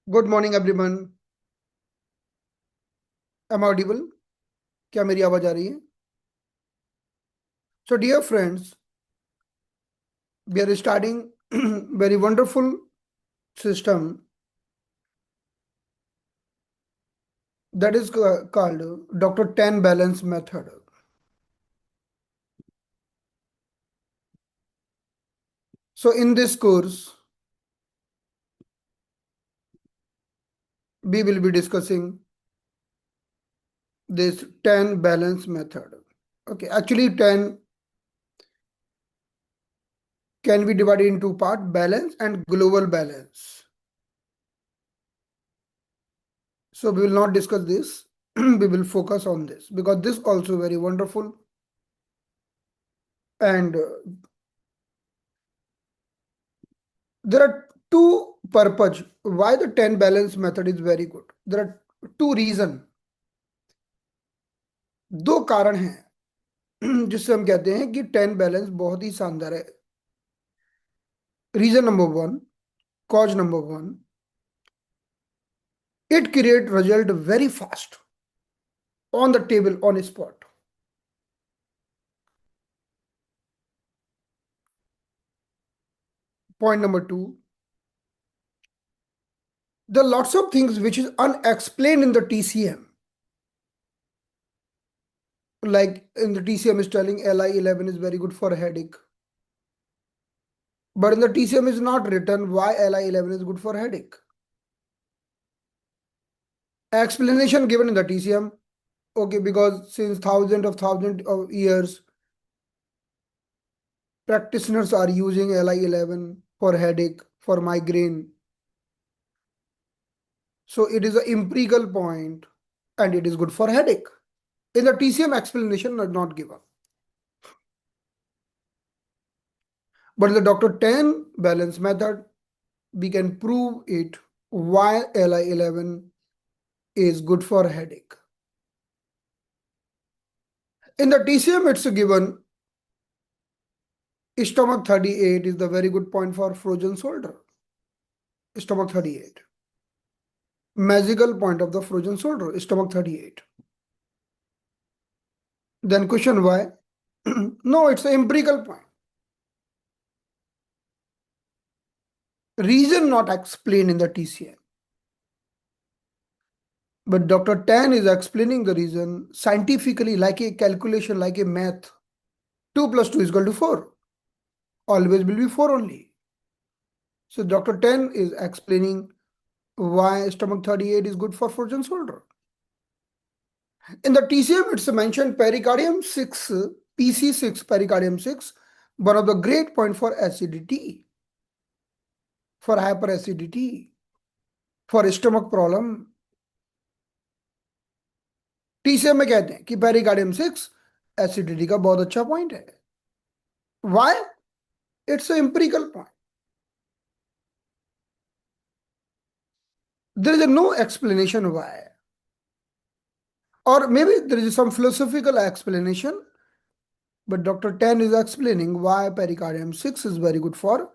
Good morning everyone. Am audible? क्या मेरी आवाज आ रही है? So dear friends, we are starting very wonderful system that is called Dr. 10 balance method. So in this course we will be discussing this 10 balance method. Okay, actually 10 can be divided into part balance and global balance. So we will not discuss this. We will focus on this because this also very wonderful, and there are two purpose why the 10 balance method is very good. There are two reason, दो कारण हैं जिससे हम कहते हैं कि 10 balance बहुत ही शानदार है. Reason number one, cause number one, it create result very fast on the table on spot. Point number two, there are lots of things which is unexplained in the TCM. Like in the TCM is telling Li11 is very good for a headache. But in the TCM is not written why Li11 is good for headache. Explanation given in the TCM, okay, because since thousands of years, practitioners are using Li11 for headache, for migraine. So it is an empirical point and it is good for headache. In the TCM, explanation is not given. But in the Dr. 10 balance method, we can prove it why Li11 is good for headache. In the TCM, it's given stomach 38 is the very good point for frozen shoulder. Stomach 38. Magical point of the frozen shoulder, stomach 38. Then question why? No, it's an empirical point. Reason not explained in the TCM. But Dr. Tan is explaining the reason scientifically, like a calculation, like a math. 2 plus 2 is equal to 4. Always will be 4 only. So Dr. Tan is explaining why stomach 38 is good for frozen shoulder. In the TCM, it's mentioned pericardium 6, PC6, pericardium 6, one of the great point for acidity, for hyperacidity, for stomach problem. TCM में कहते हैं कि pericardium 6 acidity का बहुत अच्छा point है. Why? It's an empirical point. There is no explanation why. Or maybe there is some philosophical explanation, but Dr. Tan is explaining why pericardium 6 is very good for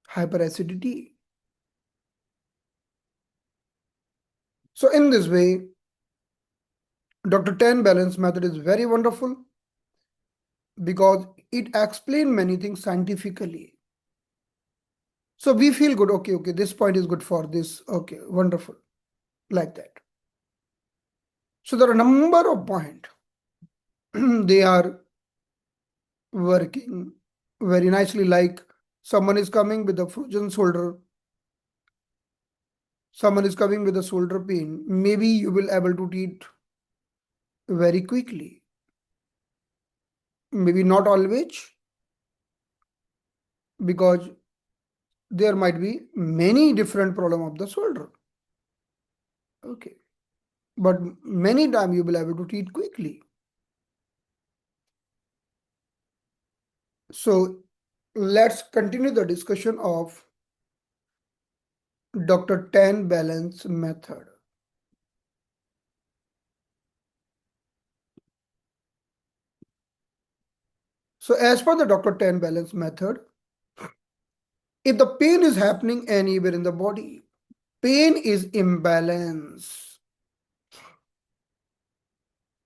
hyperacidity. So in this way, Dr. Tan balance method is very wonderful because it explains many things scientifically. So we feel good, okay, this point is good for this, okay, wonderful, like that. So there are a number of points. They are working very nicely, like someone is coming with a frozen shoulder, someone is coming with a shoulder pain, maybe you will able to treat very quickly. Maybe not always, because there might be many different problem of the shoulder. Okay. But many times you will able to treat quickly. So let's continue the discussion of Dr. Tan balance method. So as per the Dr. Tan balance method, if the pain is happening anywhere in the body, pain is imbalance.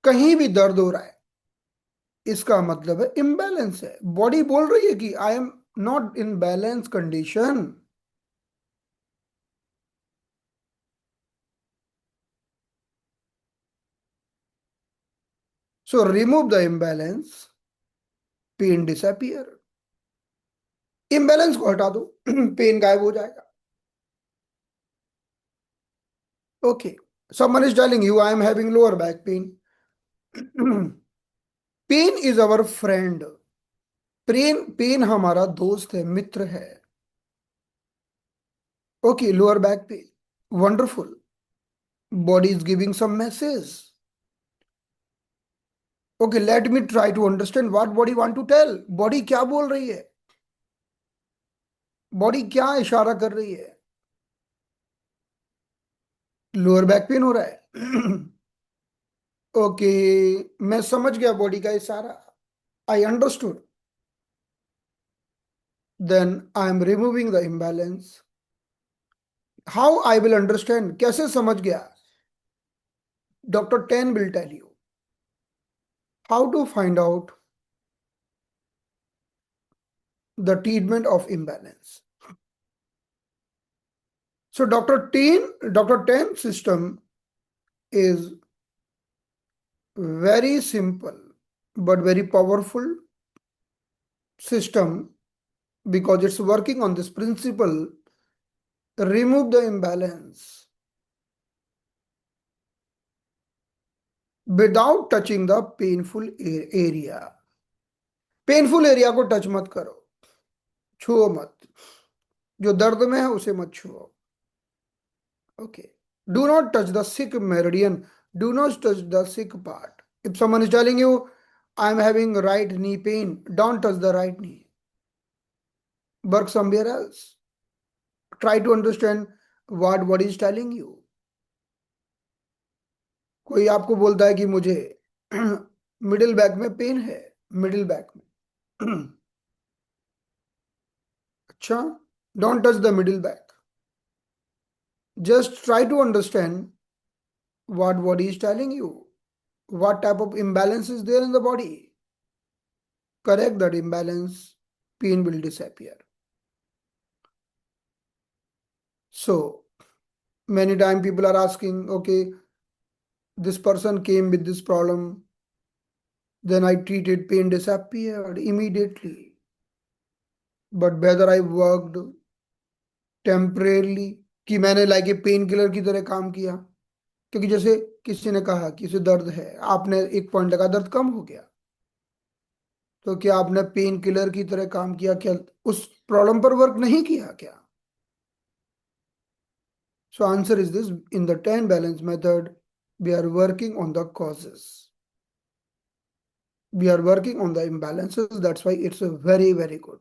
कहीं भी दर्द हो रहा है, इसका मतलब है imbalance है। बॉडी बोल रही है कि I am not in balance condition. So remove the imbalance, pain disappear. Imbalance को हटा दो, पेन गायब हो जाएगा। Okay, someone is telling you I am having lower back pain. Pain is our friend. Pain हमारा दोस्त है, मित्र है। Okay, lower back pain, wonderful. Body is giving some message. Okay, let me try to understand what body want to tell. Body क्या बोल रही है? Body क्या इशारा कर रही है? लोअर बैक पेन हो रहा है। ओके, मैं समझ गया बॉडी का इशारा। I understood. Then I am removing the imbalance. How I will understand, कैसे समझ गया? Doctor ten will tell you how to find out the treatment of imbalance. So Dr. Ten system is very simple but very powerful system because it's working on this principle: remove the imbalance without touching the painful area. Painful area को touch मत करो, छुओ मत। जो दर्द में है उसे मत छुओ। Okay. Do not touch the sick meridian. Do not touch the sick part. If someone is telling you, I'm having right knee pain, don't touch the right knee. Work somewhere else. Try to understand what body is telling you. कोई आपको बोलता है कि मुझे middle back में pen है, middle back में। अच्छा, don't touch the middle back. Just try to understand what body is telling you. What type of imbalance is there in the body? Correct that imbalance, pain will disappear. So many times people are asking, okay, this person came with this problem, then I treated, pain disappeared immediately. But whether I worked temporarily, कि मैंने like a pain killer की तरह काम किया, क्योंकि जैसे किसी ने कहा कि इसे दर्द है, आपने एक पॉइंट लगा, दर्द कम हो गया, तो क्या आपने पेन किलर की तरह काम किया? क्या उस प्रॉब्लम पर वर्क नहीं किया क्या? So answer is this: in the 10 balance method, we are working on the causes. We are working on the imbalances. That's why it's a very, very good.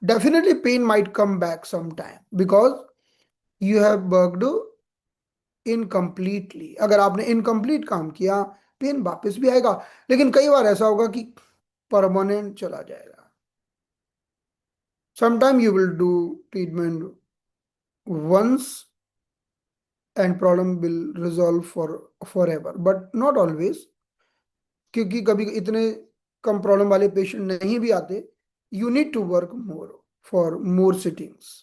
Definitely pain might come back sometime because you have worked incompletely. अगर आपने incomplete काम किया, pen वापस भी आएगा, लेकिन कई बार ऐसा होगा कि परमानेंट चला जाएगा. Sometime you will do treatment once and problem will resolve for forever, but not always. क्योंकि कभी इतने कम प्रॉब्लम वाले पेशेंट नहीं भी आते. You need to work more for more sittings.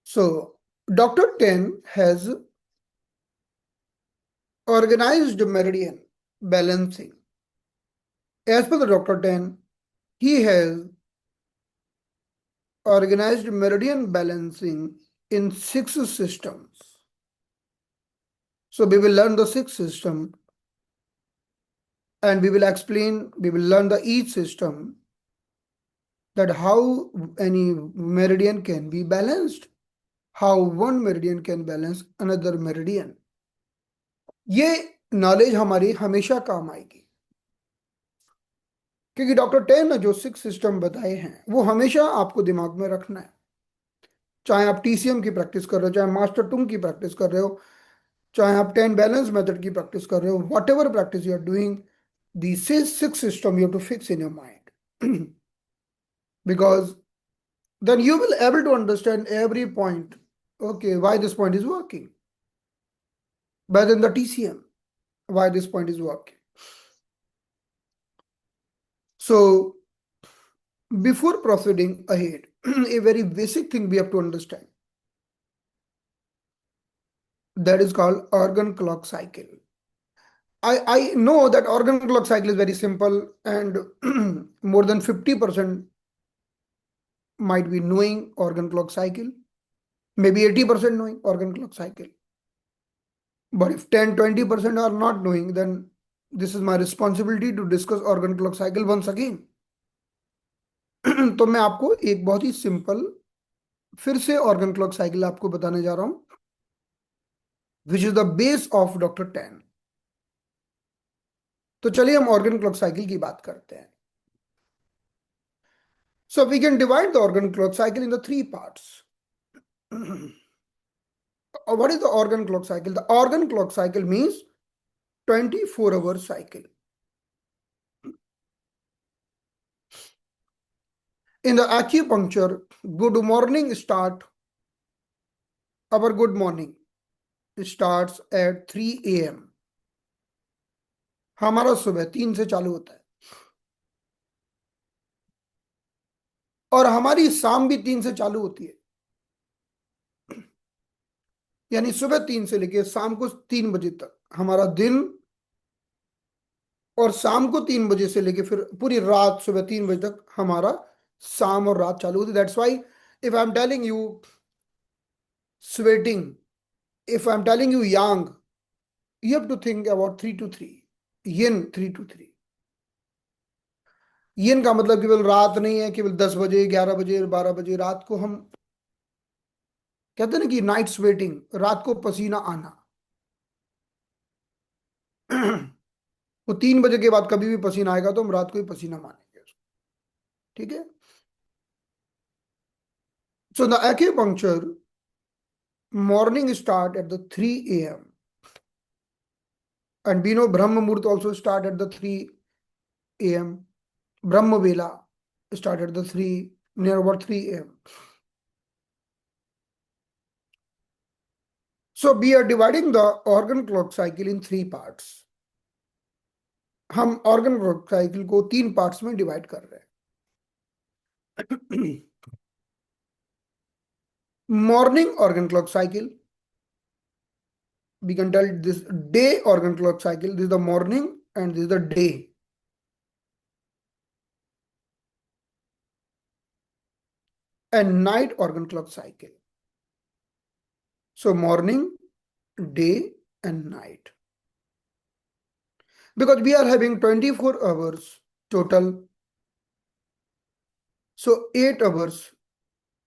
So doctor ten has organized meridian balancing. As per the Dr. Ten, he has organized meridian balancing in 6 systems. So we will learn the 6 system and we will explain, we will learn the each system, that how any meridian can be balanced, how one meridian can balance another meridian. ये knowledge हमारी हमेशा काम आएगी, क्योंकि doctor ten ने जो 6 system बताए हैं वो हमेशा आपको दिमाग में रखना है. चाहे आप टीसीएम की प्रैक्टिस कर रहे हो, चाहे मास्टर टूंग की प्रैक्टिस कर रहे हो, चाहे आप 10 बैलेंस मेथड की प्रैक्टिस कर रहे हो, whatever practice you are doing, the 6 system you to fix in your mind. Because then you will able to understand every point. Okay, why this point is working. But then the TCM, why this point is working. So before proceeding ahead, a very basic thing we have to understand, that is called organ clock cycle. I know that organ clock cycle is very simple, and more than 50% might be knowing organ clock cycle, maybe 80% knowing organ clock cycle. But if 10-20% are not knowing, then this is my responsibility to discuss organ clock cycle once again. तो मैं आपको एक बहुत ही simple फिर से organ clock cycle आपको बताने जा रहा हूं, which is the base of doctor 10। तो चलिए हम ऑर्गन क्लॉक साइकिल की बात करते हैं। So we can divide the organ clock cycle in the three parts. What is the organ clock cycle? The organ clock cycle means 24-hour cycle. In the acupuncture, good morning start, our good morning starts at 3 a.m. हमारा सुबह 3 से चालू होता है, और हमारी शाम भी 3 से चालू होती है। यानी सुबह 3 से लेकर शाम को 3 बजे तक हमारा दिन, और शाम को 3 बजे से लेके फिर पूरी रात सुबह 3 बजे तक हमारा शाम और रात चालू होती है। That's why if I am telling you sweating, if I'm telling you yang, you have to think about 3 to 3, yin 3 to 3। yin का मतलब केवल रात नहीं है, केवल 10 बजे 11 बजे 12 बजे रात को हम कहते हैं ना कि नाइट स्वेटिंग, रात को पसीना आना। वो 3 बजे के बाद कभी भी पसीना आएगा तो हम रात को ही पसीना मानेंगे उसको, ठीक है। So the acupuncture morning start at the 3 a.m. and we know Brahma Muhurt also start at the 3 a.m. Brahma Vela start at the 3 near about 3 a.m. So we are dividing the organ clock cycle in 3 parts. हम organ clock cycle को 3 parts में divide कर रहे हैं। Morning organ clock cycle, we can tell this day organ clock cycle, this is the morning and this is the day. And night organ clock cycle. So morning, day and night. Because we are having 24 hours total. So 8 hours,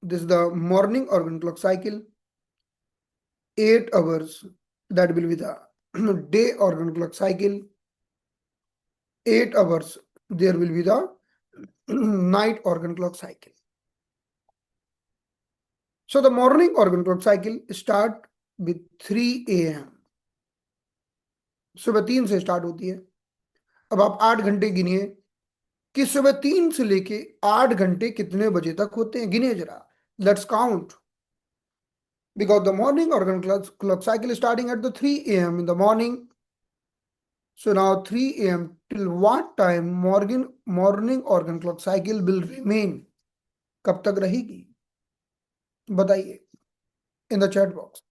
this is the morning organ clock cycle. 8 hours, that will be the day organ clock cycle. 8 hours, there will be the night organ clock cycle. So the morning organ clock cycle start with 3 a.m. सुबह 3 से start होती है। अब आप 8 घंटे गिनिए कि सुबह 3 से लेके 8 घंटे कितने बजे तक होते हैं, गिनिए जरा। Let's count, because the morning organ clock cycle is starting at the 3 a.m. in the morning. So now 3 a.m. till what time morning organ clock cycle will remain? कब तक रहेगी बताइए in the chat box.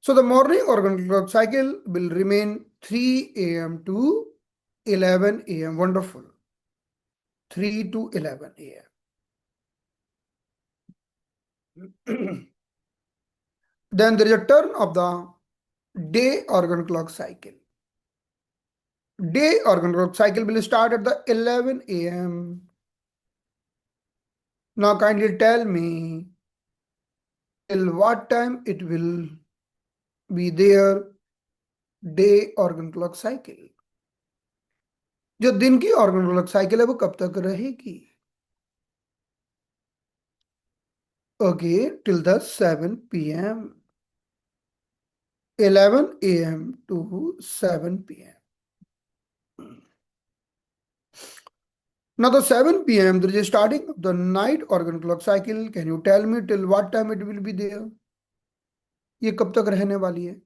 So the morning organ clock cycle will remain 3 a.m. to 11 a.m. Wonderful. 3 to 11 a.m. Then there is a turn of the day organ clock cycle. Day organ clock cycle will start at the 11 a.m. Now kindly tell me till what time it will be there, day organ clock cycle. जो दिन की organ clock cycle है वो कब तक रहेगी? Okay, till the 7 p.m. 11 a.m. to 7 p.m. Now the 7 p.m. there is a starting of the night organ clock cycle. Can you tell me till what time it will be there? ये कब तक रहने वाली है?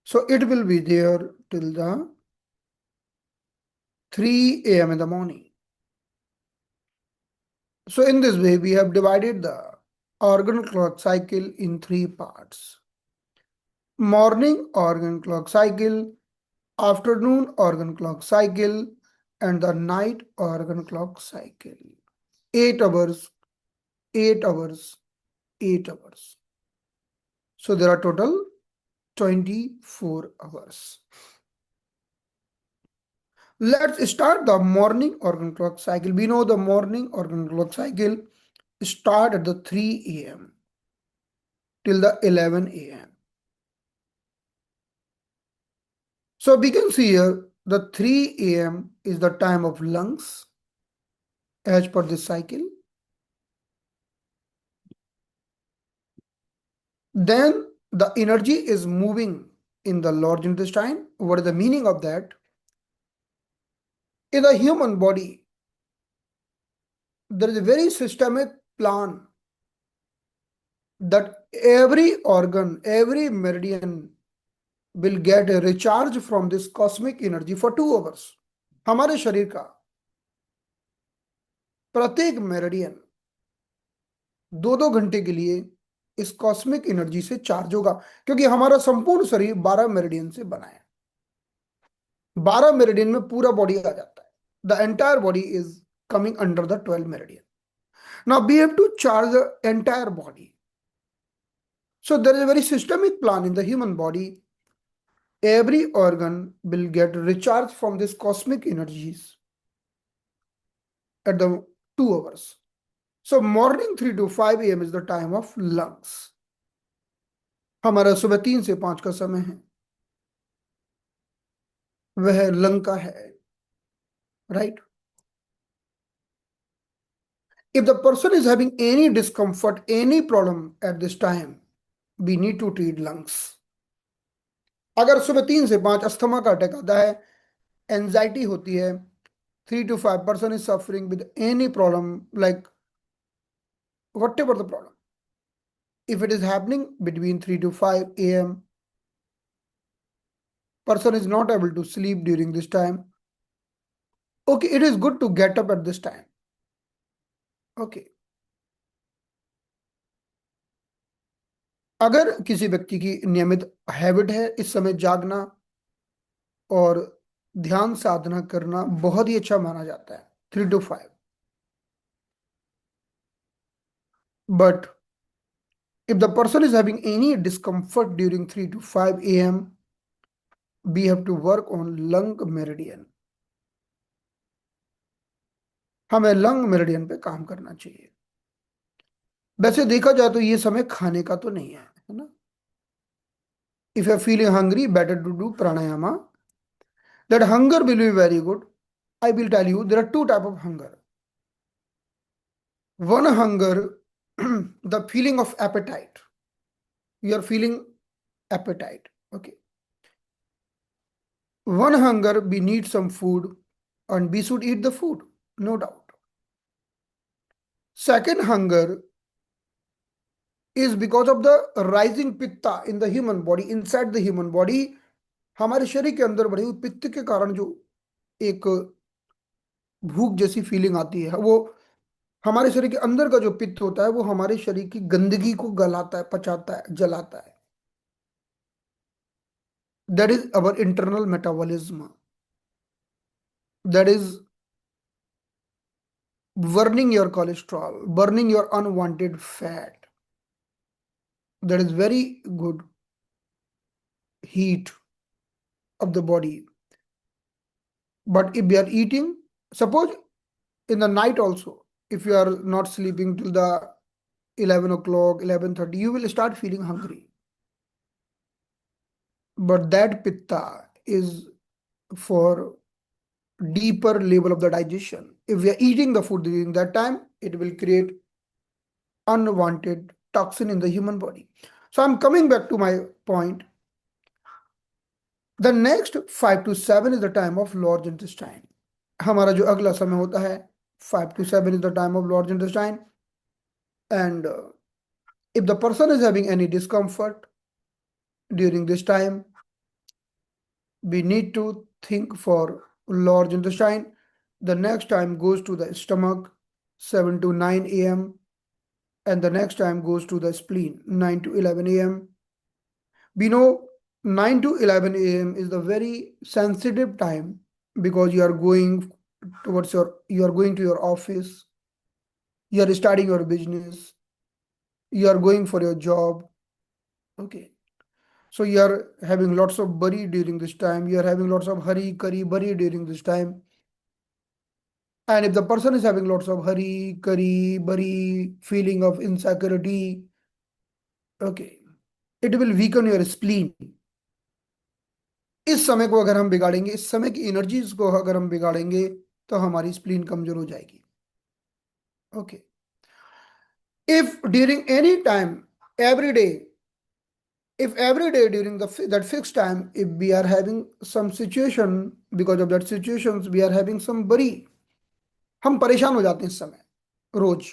So it will be there till the 3 a.m. in the morning. So in this way, we have divided the organ clock cycle in three parts. Morning organ clock cycle, afternoon organ clock cycle, and the night organ clock cycle. 8 hours, 8 hours, 8 hours. So there are total 24 hours. Let's start the morning organ clock cycle. We know the morning organ clock cycle start at the 3 a.m. till the 11 a.m. So we can see here the 3 a.m. is the time of lungs as per this cycle. Then the energy is moving in the large intestine. What is the meaning of that? In the human body, there is a very systemic plan that every organ, every meridian will get a recharge from this cosmic energy for 2 hours. हमारे शरीर का प्रत्येक meridian 2-2 घंटे के लिए इस cosmic energy से charge होगा, क्योंकि हमारा संपूर्ण शरीर 12 मेरिडियन से बना है। 12 मेरिडियन में पूरा बॉडी आ जाता है। The entire body is coming under the 12 meridian. Now we have to charge the entire body. So there is a very systemic plan in the human body. Every organ will get recharged from this cosmic energies at the 2 hours. So morning 3 to 5 a.m. is the time of lungs. हमारा सुबह 3 से 5 का समय है, वह lung का है, right? If the person is having any discomfort, any problem at this time, we need to treat lungs. अगर सुबह 3 से 5 अस्थमा का अटैक आता है, एंजाइटी होती है, 3 to 5 person is suffering with any problem, like whatever the problem, if it is happening between 3 to 5 a.m., person is not able to sleep during this time, okay, it is good to get up at this time. Okay. अगर किसी व्यक्ति की नियमित habit है इस समय जागना और ध्यान साधना करना, बहुत ही अच्छा माना जाता है 3 to 5. But if the person is having any discomfort during 3 to 5 a.m., we have to work on lung meridian. हमें लंग मेरिडियन पे काम करना चाहिए. वैसे देखा जाए तो ये समय खाने का तो नहीं है ना. If you are feeling hungry, better to do pranayama. That hunger will be very good. I will tell you there are two type of hunger. One hunger, the feeling of appetite. You are feeling appetite. Okay. One hunger, we need some food and we should eat the food, no doubt. Second hunger is because of the rising pitta in the human body, inside the human body. हमारे शरीर के अंदर बढ़ी हुई पित्त के कारण जो एक भूख जैसी फीलिंग आती है, वो हमारे शरीर के अंदर का जो पित्त होता है वो हमारे शरीर की गंदगी को गलाता है, पचाता है, जलाता है. That is our internal metabolism. That is burning your cholesterol, burning your unwanted fat. That is very good heat of the body. But if we are eating, suppose in the night also, if you are not sleeping till the 11 o'clock, 11:30, you will start feeling hungry. But that pitta is for deeper level of the digestion. If we are eating the food during that time, it will create unwanted toxin in the human body. So I'm coming back to my point. The next 5 to 7 is the time of large intestine. हमारा जो अगला समय होता है 5 to 7 is the time of large intestine. And if the person is having any discomfort during this time, we need to think for large intestine. The next time goes to the stomach 7 to 9 a.m. and the next time goes to the spleen 9 to 11 a.m. We know 9 to 11 a.m. is the very sensitive time because you are going to your office, you are starting your business, you are going for your job. Okay. So you are having lots of worry during this time. You are having lots of hurry, curry, worry during this time. And if the person is having lots of hurry, curry, worry, feeling of insecurity, okay, it will weaken your spleen. इस समय को अगर हम बिगाड़ेंगे, इस समय की energies को अगर हम बिगाड़ेंगे तो हमारी स्प्लीन कमजोर हो जाएगी. Okay. If during any time, every day, if every day during that fixed time, if we are having some situation, because of that situations we are having some worry, हम परेशान हो जाते हैं इस समय रोज,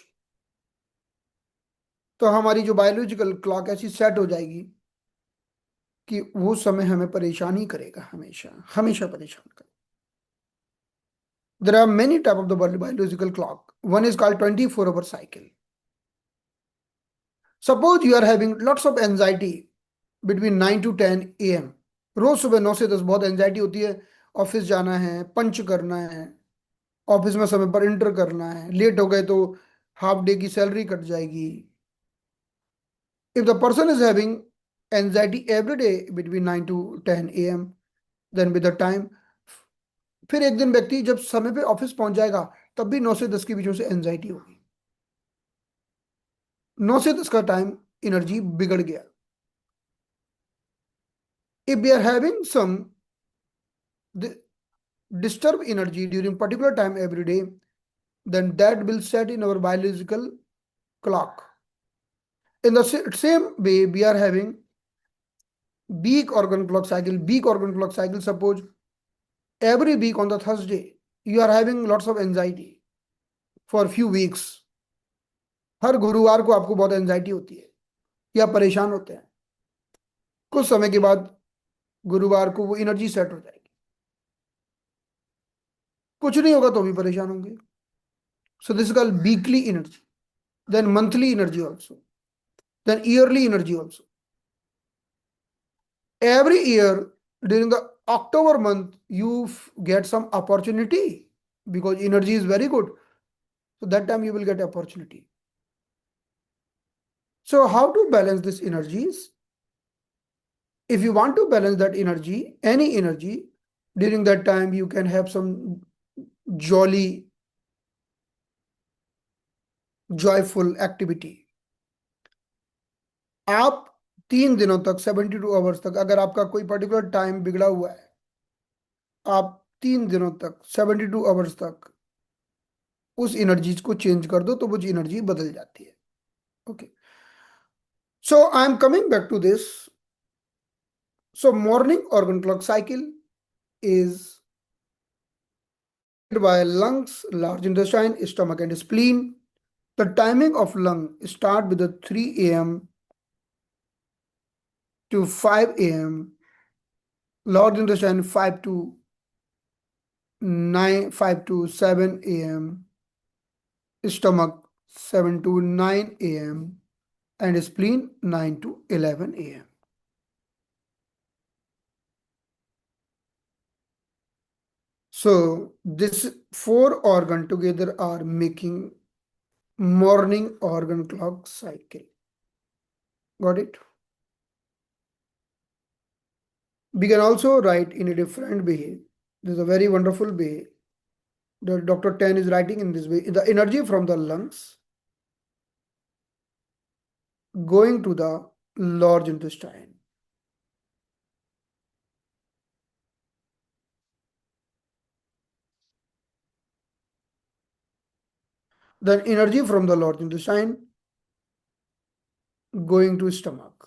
तो हमारी जो बायोलॉजिकल क्लॉक ऐसी सेट हो जाएगी कि वो समय हमें परेशान ही करेगा, हमेशा हमेशा परेशान करेगा. There are many type of the biological clock. One is called 24-hour cycle. Suppose you are having lots of anxiety between 9 to 10 a.m. रोज सुबह 9 से 10 बहुत एंजाइटी होती है. ऑफिस जाना है, पंच करना है, ऑफिस में समय पर इंटर करना है, लेट हो गए तो हाफ डे की सैलरी कट जाएगी. If the person is having anxiety every day between 9 to 10 a.m., then with the time, फिर एक दिन व्यक्ति जब समय पे ऑफिस पहुंच जाएगा तब भी 9 से 10 के बीच में से एंजाइटी होगी. 9 से 10 का टाइम एनर्जी बिगड़ गया. If we are having some disturbed energy during particular time every day, then that will set in our biological clock. In the same way, we are having weak organ clock cycle. Weak organ clock cycle, suppose every week on the Thursday, you are having lots of anxiety for few weeks. हर गुरुवार को आपको बहुत anxiety होती है या परेशान होते हैं. कुछ समय के बाद गुरुवार को वो एनर्जी सेट हो जाएगी. कुछ नहीं होगा तो भी परेशान होंगे. So this is called weekly energy, then monthly energy also, then yearly energy also. Every year during the October month, you get some opportunity because energy is very good. So that time you will get opportunity. So how to balance these energies? If you want to balance that energy, any energy, during that time you can have some jolly, joyful activity. आप 3 दिनों तक 72 hours तक, अगर आपका कोई particular time बिगड़ा हुआ है, आप 3 दिनों तक 72 आवर्स तक उस एनर्जीज को चेंज कर दो तो वो एनर्जी बदल जाती है. Okay. So I am coming back to this. So morning organ clock cycle is by lungs, large intestine, stomach, and spleen. The timing of lung start with the 3 a.m. to 5 a.m. Large intestine 5 to 7 a.m. Stomach 7 to 9 a.m. and spleen 9 to 11 a.m. So this 4 organ together are making morning organ clock cycle. Got it? We can also write in a different way. This is a very wonderful way. The Dr. Ten is writing in this way. The energy from the lungs going to the large intestine. Then energy from the large intestine going to stomach.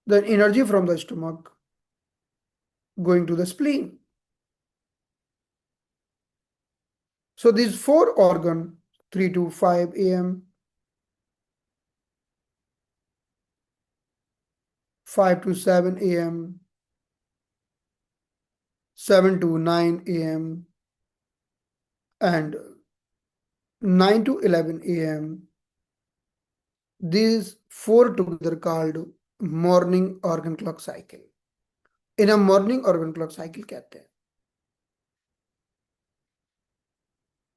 then energy from the stomach going to the spleen. So these four organ, 3 to 5 a.m., 5 to 7 a.m., 7 to 9 a.m., and 9 to 11 a.m. These four together called morning organ clock cycle. In a morning organ clock cycle कहते हैं.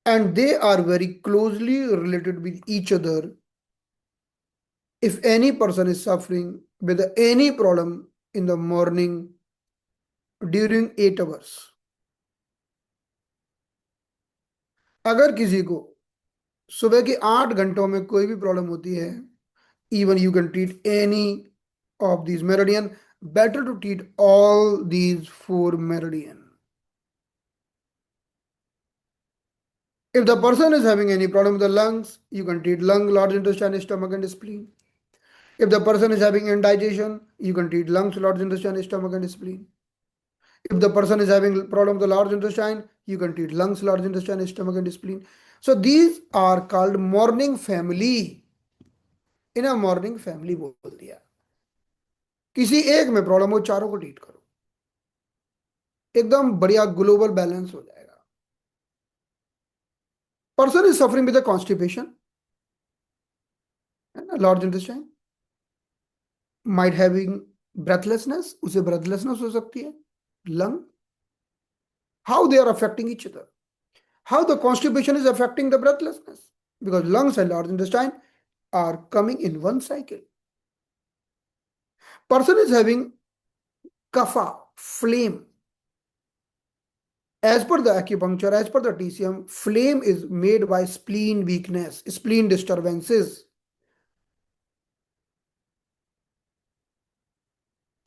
And they are very closely related with each other. If any person is suffering with any problem in the morning during 8 hours, अगर किसी को सुबह के 8 घंटों में कोई भी प्रॉब्लम होती है, even you can treat any of these meridian. Better to treat all these four meridian. If the person is having any problem with the lungs, you can treat lung, large intestine, stomach, and spleen. If the person is having indigestion, you can treat lungs, large intestine, stomach, and spleen. If the person is having problem with the large intestine, you can treat lungs, large intestine, stomach, and spleen. So these are called morning family. In a morning family बोल दिया. किसी एक में problem हो, चारों को treat करो, एकदम बढ़िया ग्लोबल बैलेंस हो जाएगा. Person is suffering with a constipation, large intestine, might having breathlessness, उसे breathlessness हो सकती है. Lung, how they are affecting each other, how the constipation is affecting the breathlessness, because lungs and large intestine are coming in one cycle. Person is having kapha, flame. As per the acupuncture, as per the TCM, flame is made by spleen weakness, spleen disturbances.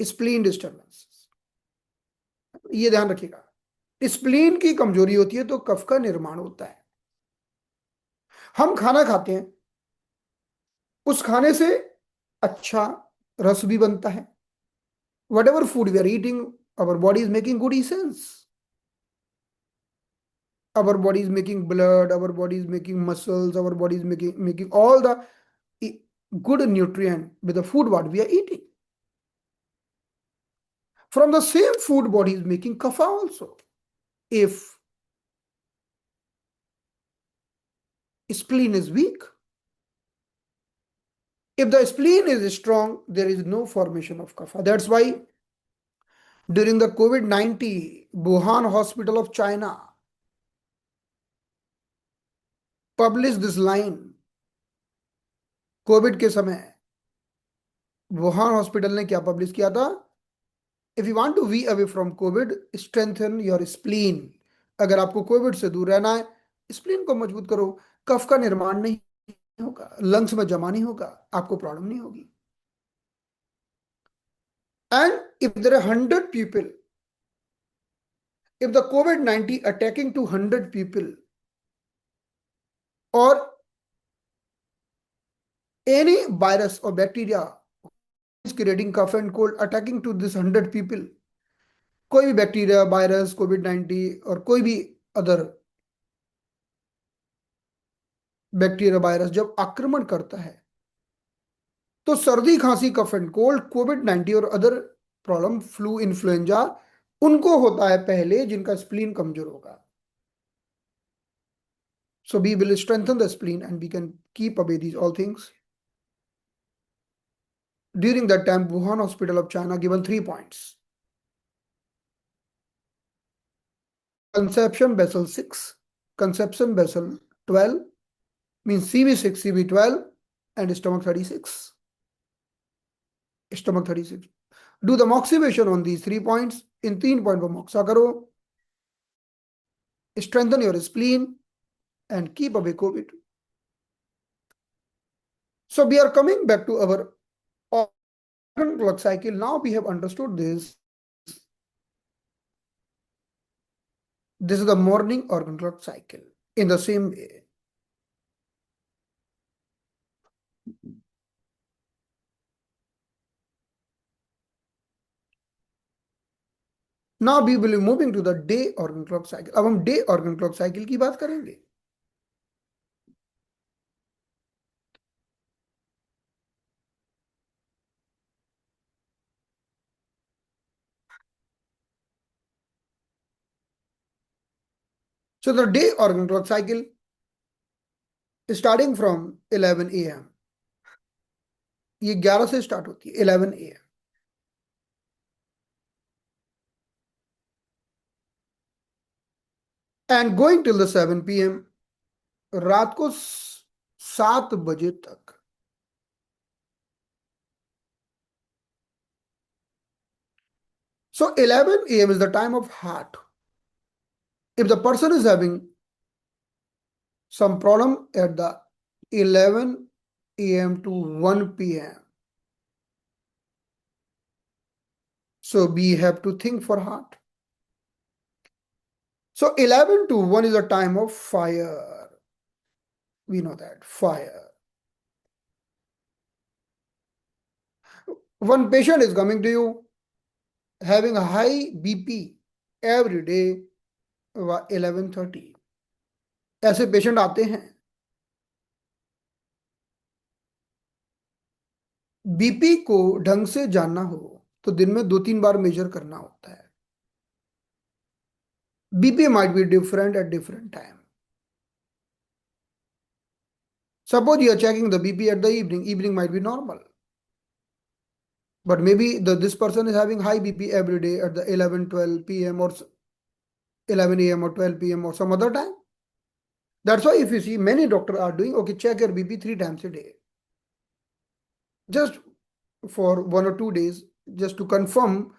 Spleen disturbances, ये ध्यान रखिएगा. Spleen की कमजोरी होती है तो कफ का निर्माण होता है. हम खाना खाते हैं, उस खाने से अच्छा रस भी बनता है. Whatever food we are eating, our body is making good essence. Our body is making blood, our body is making muscles, our body is making all the good nutrient with the food what we are eating. From the same food, body is making kapha also. If spleen is weak, if the spleen is strong, there is no formation of kapha. That's why during the COVID-19, Wuhan Hospital of China published this line. COVID के समय Wuhan hospital ने क्या publish किया था? If you want to be away from COVID, strengthen your spleen. अगर आपको Covid से दूर रहना है, स्प्लीन को मजबूत करो. कफ का निर्माण नहीं होगा, लंग्स में जमा नहीं होगा, आपको प्रॉब्लम नहीं होगी. And if there are 100 people, if the COVID-19 attacking to 100 people or any virus or bacteria is creating cough and cold attacking to this 100 people, कोई भी बैक्टीरिया, वायरस, COVID-19 और कोई भी अदर बैक्टीरिया वायरस जब आक्रमण करता है, तो सर्दी, खांसी, कफ एंड कोल्ड, COVID-19 और अदर प्रॉब्लम, फ्लू, इन्फ्लुएंजा, उनको होता है पहले जिनका स्प्लीन कमजोर होगा. So we will strengthen the spleen and we can keep away these all things. During that time, Wuhan Hospital of China given 3 points. Conception vessel 6, conception vessel 12, means CV6, CV12, and stomach 36. Stomach 36. Do the moxibustion on these 3 points. In 3 point पर moxa करो. Strengthen your spleen and keep away COVID. So we are coming back to our organ clock cycle. Now we have understood this. This is the morning organ clock cycle. In the same way, now we will be moving to the day organ clock cycle. अब हम day organ clock cycle की बात करेंगे। So the day organ clock cycle starting from 11 AM, ये 11 से start होती है, 11 AM, and going till the 7 PM, रात को 7 बजे तक। So 11 AM is the time of heart. If the person is having some problem at the 11 AM to 1 PM, so we have to think for heart. So 11 to 1 is a time of fire. We know that fire. One patient is coming to you having a high BP every day 11:30, ऐसे patient आते हैं। BP को ढंग से जानना हो तो दिन में 2-3 बार मेजर करना होता है। BP might be different at different time. Suppose you are checking the BP at the evening might be normal. But maybe this person is having high BP every day at the 11-12 PM or 11 AM or 12 PM or some other time. That's why if you see many doctors are doing, okay, check your BP 3 times a day. Just for 1 or 2 days, just to confirm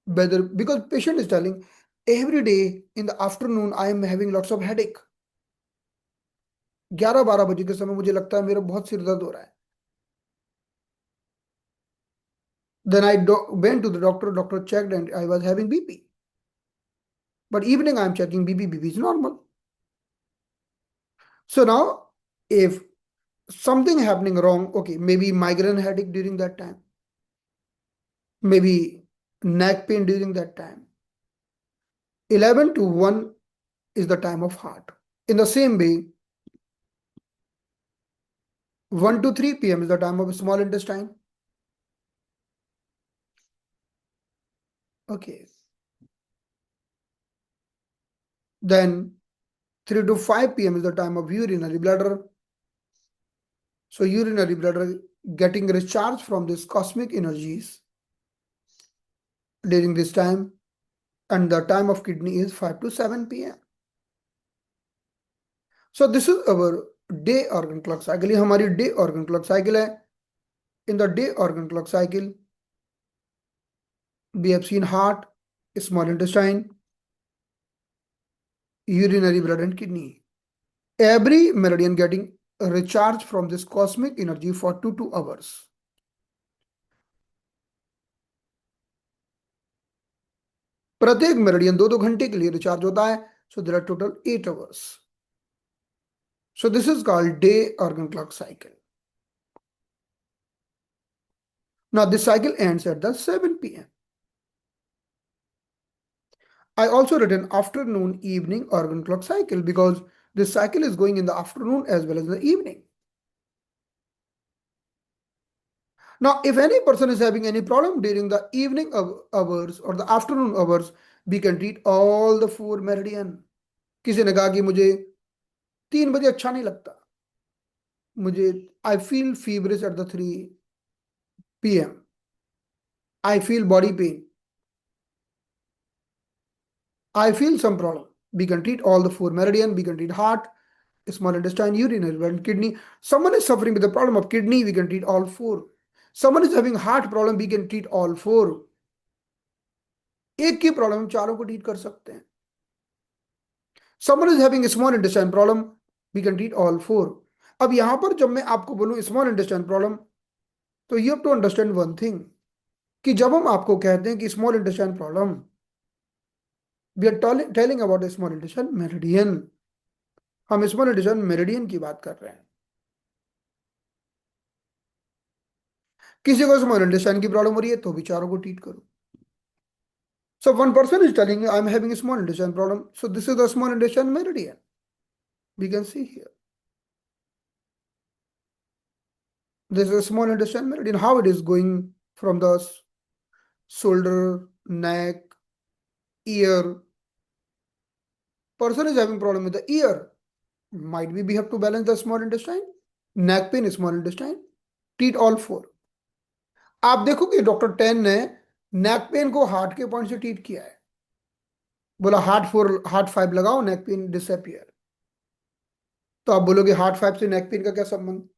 whether, because patient is telling, every day in the afternoon I am having lots of headache. 11-12 बजे के समय मुझे लगता है मेरा बहुत सिर दर्द हो रहा है। Then I went to the doctor, doctor checked and I was having BP. But evening I am checking BP, BP is normal. So now if something happening wrong, okay, maybe migraine headache during that time, maybe neck pain during that time. 11 to 1 is the time of heart. In the same way, 1 to 3 p.m. is the time of small intestine. Okay. Then 3 to 5 p.m. is the time of urinary bladder. So urinary bladder getting recharged from these cosmic energies during this time, and the time of kidney is 5 to 7 p.m. So this is our day organ clock cycle. ये हमारी day organ clock cycle है. In the day organ clock cycle, we have seen heart, small intestine, urinary bladder and kidney. Every meridian getting recharged from this cosmic energy for 2 hours. प्रत्येक meridian 2-2 घंटे के लिए recharge होता है. So there are total 8 hours. So this is called day organ clock cycle. Now this cycle ends at the 7 p.m. I also written afternoon evening organ clock cycle because this cycle is going in the afternoon as well as in the evening. Now, if any person is having any problem during the evening hours or the afternoon hours, we can treat all the 4 meridian. किसी ने कहा कि मुझे 3 बजे अच्छा नहीं लगता, मुझे I feel feverish at the 3 p.m. I feel body pain, I feel some problem. We can treat all the 4 meridian. We can treat heart, small intestine, urinary and kidney. Someone is suffering with the problem of kidney, we can treat all 4. Someone is having heart problem, we can treat all 4. एक की problem हम चारों को treat कर सकते हैं. Someone is having a small intestine problem, we can treat all 4. अब यहां पर जब मैं आपको बोलूं small intestine problem, तो you have to understand one thing, कि जब हम आपको कहते हैं कि small intestine problem, we are telling about a small intestine meridian. हम small intestine meridian की बात कर रहे हैं. किसी को स्मॉल इंटेस्टाइन की प्रॉब्लम हो रही है तो भी चारों को ट्रीट करो. So one person is telling you, I'm having a small intestine problem. So this is the small intestine meridian. We can see here. This is a small intestine meridian. How it is going from the shoulder, neck, ear. Person is having problem with the ear. Might be we have to balance the small intestine. Neck pain, small intestine. Treat all four. आप देखोगे doctor ten ने neck pain को heart के point से treat किया है. बोला heart 5 लगाओ, नेक पेन डिसअपियर. तो आप बोलोगे हार्ट 5 से नेक पेन का क्या संबंध?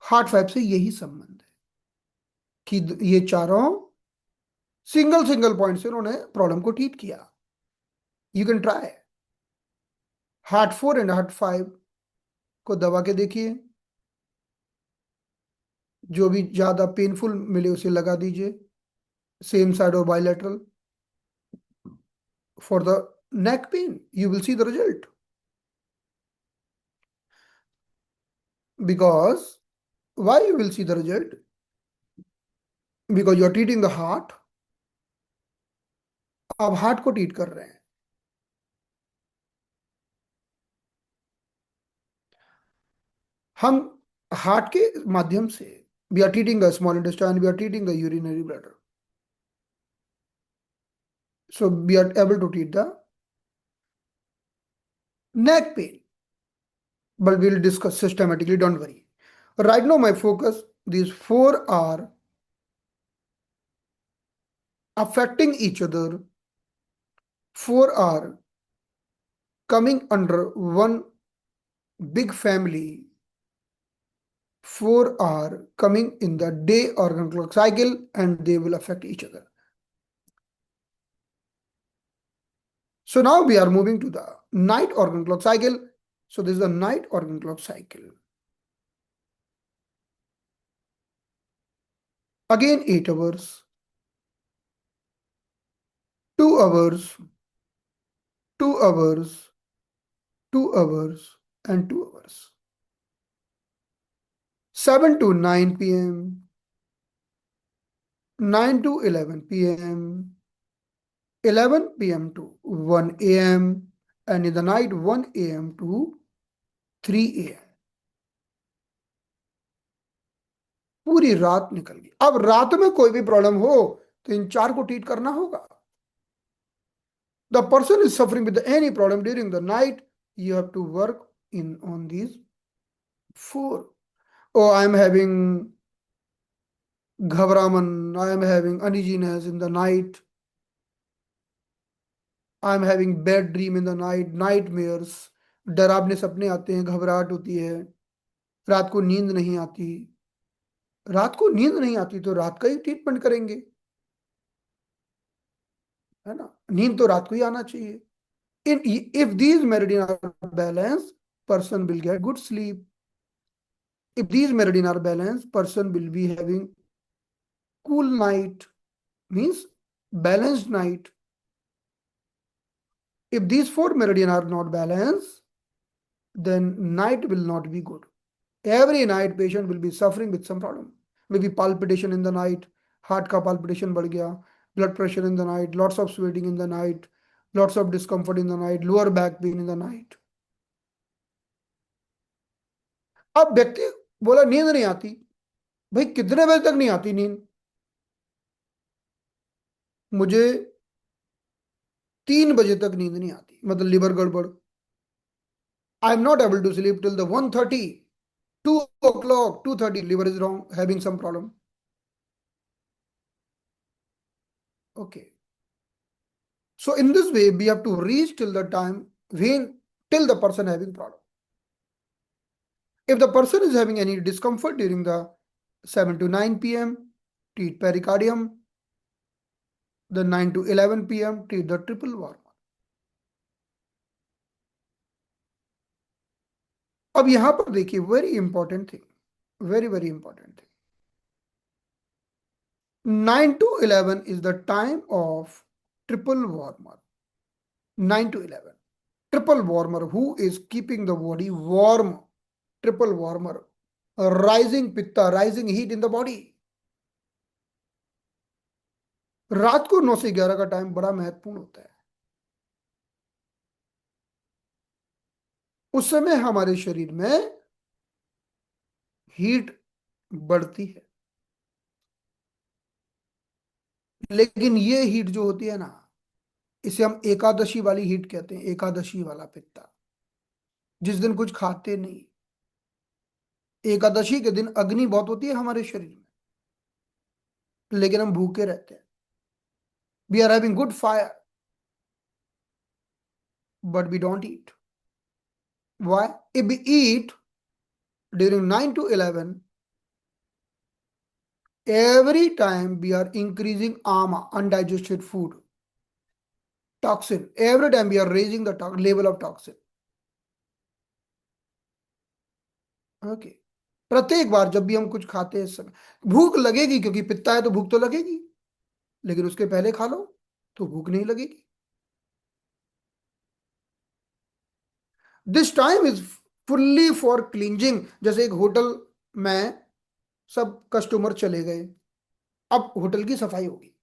हार्ट 5 से यही संबंध है कि ये चारों सिंगल सिंगल पॉइंट से उन्होंने प्रॉब्लम को ट्रीट किया. You can try. Heart 4 and heart 5 को दबा के देखिए. जो भी ज्यादा पेनफुल मिले उसे लगा दीजिए, सेम साइड और bilateral. For the neck pain, you will see the result. Because why you will see the result? Because you are treating the heart. आप हार्ट को ट्रीट कर रहे हैं. हम हार्ट के माध्यम से we are treating the small intestine, we are treating the urinary bladder. So we are able to treat the neck pain. But we will discuss systematically, don't worry. Right now my focus, these four are affecting each other. Four are coming under one big family. Four are coming in the day organ clock cycle and they will affect each other. So now we are moving to the night organ clock cycle. So this is the night organ clock cycle. Again 8 hours, 2 hours, 2 hours, 2 hours and 2 hours. 7 to 9 p.m., 9 to 11 p.m., 11 p.m. to 1 a.m. and in the night 1 a.m. to 3 a.m. पूरी रात निकल गई. अब रात में कोई भी problem हो तो इन चार को ट्रीट करना होगा. The person is suffering with any problem during the night, you have to work in on these four. Oh, I am having घबरामन, I am having uneasiness in the night, I am having bad dream in the night, nightmares, डरावने सपने आते हैं, घबराहट होती है, रात को नींद नहीं आती. रात को नींद नहीं आती तो रात का ही ट्रीटमेंट करेंगे, है ना. नींद तो रात को ही आना चाहिए. If these meridian are balanced, person will get good sleep. If these meridian are balanced, person will be having cool night, means balanced night. If these four meridian are not balanced, then night will not be good. Every night patient will be suffering with some problem. Maybe palpitation in the night, heart का palpitation बढ़ गया, blood pressure in the night, lots of sweating in the night, lots of discomfort in the night, lower back pain in the night. अब व्यक्ति बोला नींद नहीं आती. भाई कितने बजे तक नहीं आती नींद? मुझे 3 बजे तक नींद नहीं आती, मतलब लिवर गड़बड़. I am not able to sleep till the 1:30, 2 o'clock, 2:30, liver is wrong, having some problem. Okay. So in this way, we have to reach till the time when till the person having problem. If the person is having any discomfort during the 7 to 9 p.m., treat pericardium. The 9 to 11 p.m., treat the triple warmer. अब यहां पर देखिए, very important thing, very very important thing. 9 to 11 is the time of triple warmer. 9 to 11. Triple warmer, who is keeping the body warm. Triple warmer. Rising pitta, rising heat in the body. रात को 9 से 11 का time बड़ा महत्वपूर्ण होता है। उस समय हमारे शरीर में हीट बढ़ती है। लेकिन ये हीट जो होती है ना, इसे हम एकादशी वाली हीट कहते हैं, एकादशी वाला पित्ता। जिस दिन कुछ खाते नहीं, एकादशी के दिन अग्नि बहुत होती है हमारे शरीर में, लेकिन हम भूखे रहते हैं। We are having good fire, but we don't eat. Why? If we eat during 9 to 11, every time we are increasing ama, undigested food, toxin. Every time we are raising the level of toxin. Okay. प्रत्येक बार जब भी हम कुछ खाते हैं, इस समय भूख लगेगी, क्योंकि पित्ता है तो भूख तो लगेगी। लेकिन उसके पहले खा लो तो भूख नहीं लगेगी। This time is fully for cleansing. जैसे एक होटल में सब कस्टमर चले गए, अब होटल की सफाई होगी,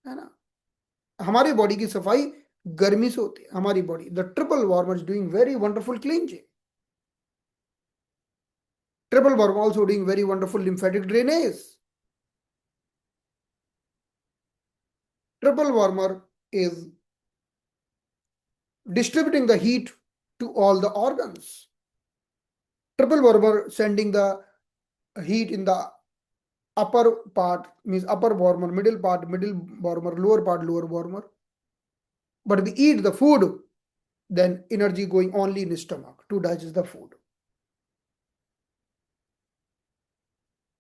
है ना। हमारी बॉडी की सफाई गर्मी से होती है। हमारी body, the triple warm is doing very wonderful cleansing. Triple worm also doing very wonderful lymphatic drainage. Triple warmer is distributing the heat to all the organs. Triple warmer sending the heat in the upper part, means upper warmer, middle warmer, lower part, lower warmer. But we eat the food, then energy going only in the stomach to digest the food.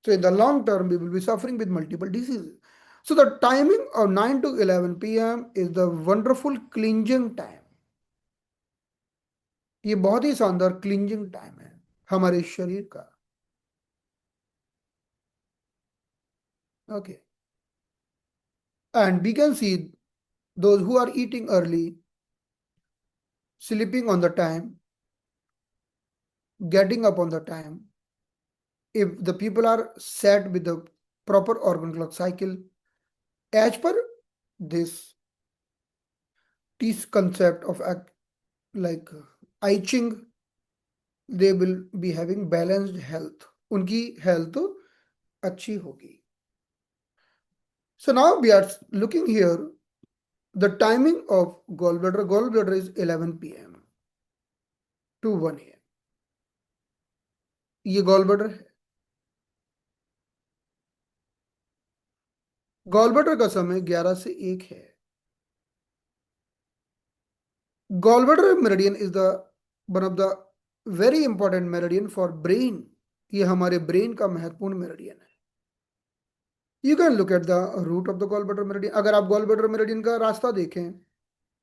So in the long term, we will be suffering with multiple diseases. So the timing of 9 to 11 p.m. is the wonderful cleansing time. ये बहुत ही शानदार cleansing time है हमारे शरीर का। Okay. And we can see those who are eating early, sleeping on the time, getting up on the time. If the people are set with the proper organ clock cycle, as per this this concept of like I Ching, they will be having balanced health. उनकी health अच्छी होगी। So now we are looking here. The timing of gallbladder is 11 p.m. to 1 a.m. ये gallbladder है। gallbladder का समय 11 से 1 है। Gallbladder meridian is the one of the very important meridian for brain. ये हमारे ब्रेन का महत्वपूर्ण मेरिडियन है। You can look at the root of the gallbladder meridian. अगर आप gallbladder meridian का रास्ता देखें,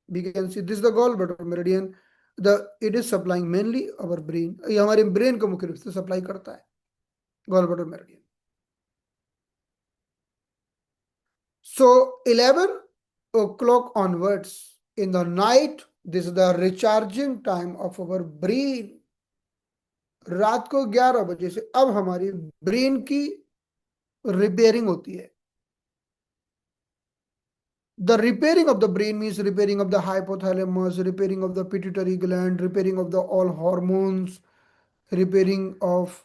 we can see this is the gallbladder meridian. It is supplying mainly our brain. ये हमारे ब्रेन को मुख्य रूप से सप्लाई करता है gallbladder meridian. So 11 o'clock onwards in the night, this is the recharging time of our brain. रात को 11 बजे से अब हमारी ब्रेन की रिपेयरिंग होती है। The repairing of the brain means repairing of the hypothalamus, repairing of the pituitary gland, repairing of the all hormones, repairing of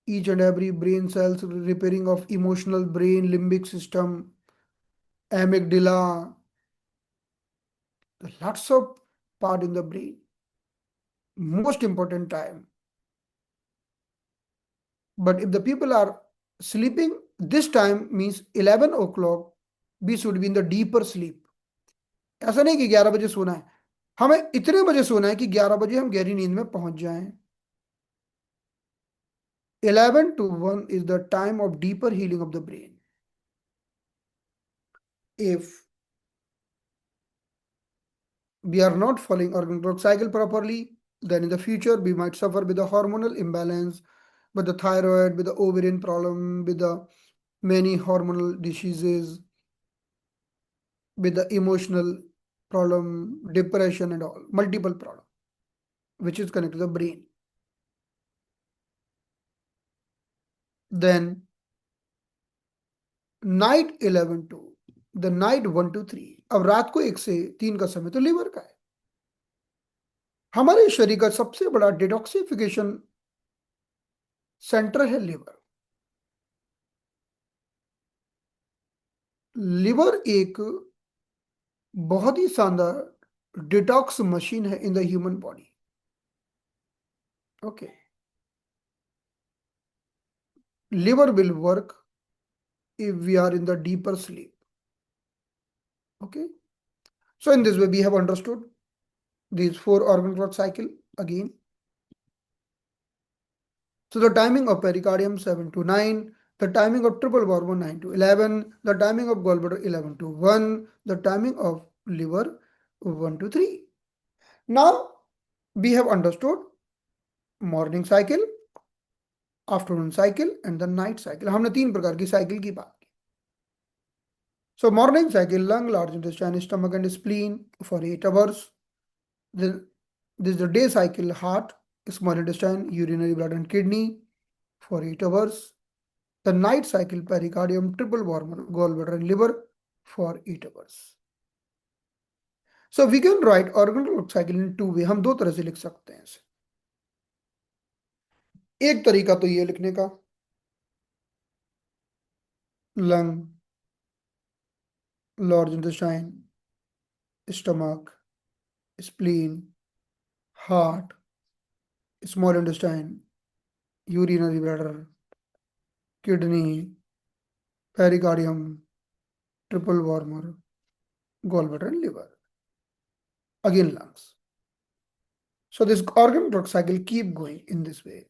each and every brain cells, repairing of emotional brain, limbic system, amygdala, lots of part in the brain. Most important time. But if the people are sleeping, this time means 11 o'clock, we should be in the deeper sleep. ऐसा नहीं कि 11 बजे सोना है, हमें इतने बजे सोना है कि 11 बजे हम गहरी नींद में पहुंच जाएं। 11 to 1 is the time of deeper healing of the brain. If we are not following organ clock cycle properly, then in the future we might suffer with the hormonal imbalance, with the thyroid, with the ovarian problem, with the many hormonal diseases, with the emotional problem, depression and all, multiple problem, which is connected to the brain. Then night 11 to the night 1 to 3। अब रात को 1 से 3 का समय तो liver का है। हमारे शरीर का सबसे बड़ा डिटॉक्सिफिकेशन सेंटर है लीवर। लिवर एक बहुत ही शानदार डिटॉक्स मशीन है in the human body. Okay, liver will work if we are in the deeper sleep. Okay, so in this way we have understood these four organ clock cycle again. So the timing of pericardium 7 to 9, the timing of triple hormone 9 to 11, the timing of gallbladder 11 to 1, the timing of liver 1 to 3. Now we have understood morning cycle, afternoon cycle and the night cycle. हमने 3 प्रकार की cycle की बात की। So morning cycle, lung, large intestine, stomach and spleen for 8 hours. Then this is the day cycle, heart, small intestine, urinary bladder and kidney for 8 hours. The night cycle, pericardium, triple wormer, gallbladder and liver for 8 hours. So we can write organ clock cycle in two way. हम दो तरह से लिख सकते हैं इसे। एक तरीका तो ये लिखने का, lung, large intestine, stomach, spleen, heart, small intestine, urinary bladder, kidney, pericardium, triple wormer, gallbladder and liver. Again lungs. So this organ clock cycle keep going in this way.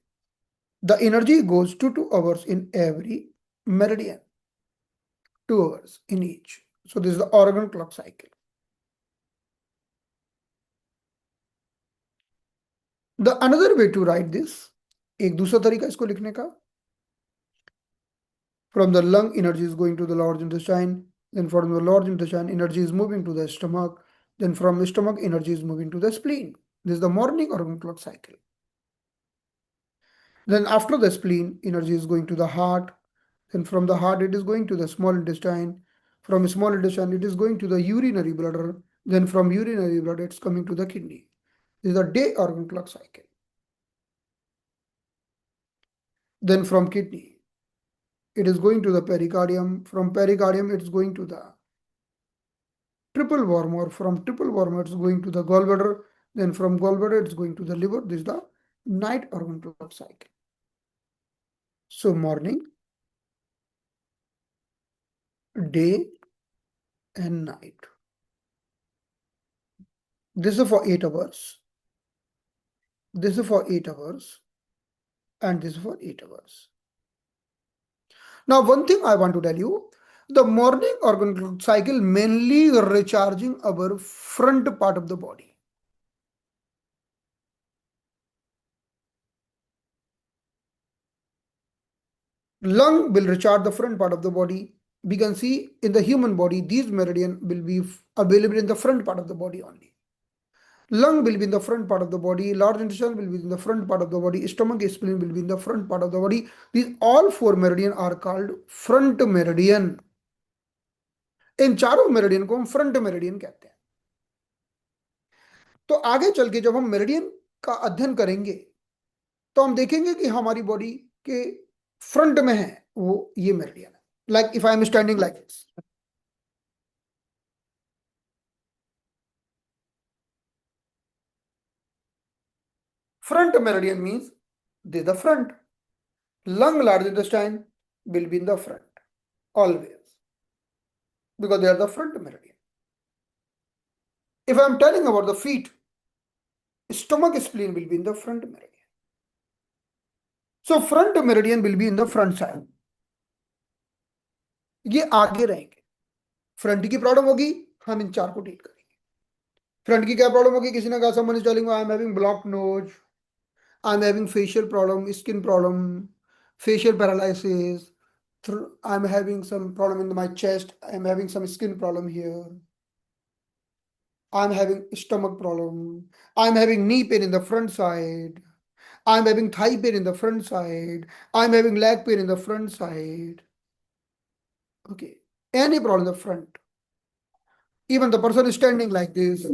The energy goes to 2 hours in every meridian, 2 hours in each. So this is the organ clock cycle. The another way to write this, एक दूसरा तरीका इसको लिखने का, from the lung energy is going to the large intestine, then from the large intestine energy is moving to the stomach, then from stomach energy is moving to the spleen. This is the morning organ clock cycle. Then after the spleen, energy is going to the heart. Then from the heart, it is going to the small intestine. From small intestine, it is going to the urinary bladder. Then from urinary bladder, it's coming to the kidney. This is the day organ clock cycle. Then from kidney, it is going to the pericardium. From pericardium, it's going to the triple wormer. From triple wormer, it's going to the gallbladder. Then from gallbladder, it's going to the liver. This is the night organ clock cycle. So morning, day, and night. This is for 8 hours. This is for 8 hours. And this is for 8 hours. Now, one thing I want to tell you, the morning organ cycle mainly recharging our front part of the body. Lung will recharge the front part of the body. We can see in the human body, these meridian will be available in the front part of the body only. Lung will be in the front part of the body, large intestine will be in the front part of the body, stomach, spleen will be in the front part of the body. These all four meridian are called front meridian. इन चारों meridian को हम front meridian कहते हैं। तो आगे चल के जब हम मेरिडियन का अध्ययन करेंगे तो हम देखेंगे कि हमारी बॉडी के फ्रंट में है वो ये मेरिडियन है। Like if I am standing like this, front meridian means this is the front. Lung, large intestine will be in the front always because they are the front meridian. If I am telling about the feet, stomach, spleen will be in the front meridian. So front meridian will be in the front side. ये आगे रहेंगे। Front की problem होगी, हम इन चार को deal करेंगे। Front की क्या प्रॉब्लम होगी? किसी ने कहा someone is telling me I am having blocked nose, I am having facial problem, skin problem, facial paralysis, I am having some problem in my chest, I am having some skin problem here, I am having stomach problem, I am having knee pain in the front side, I am having thigh pain in the front side, I am having leg pain in the front side. Okay. Any problem in the front. Even the person is standing like this.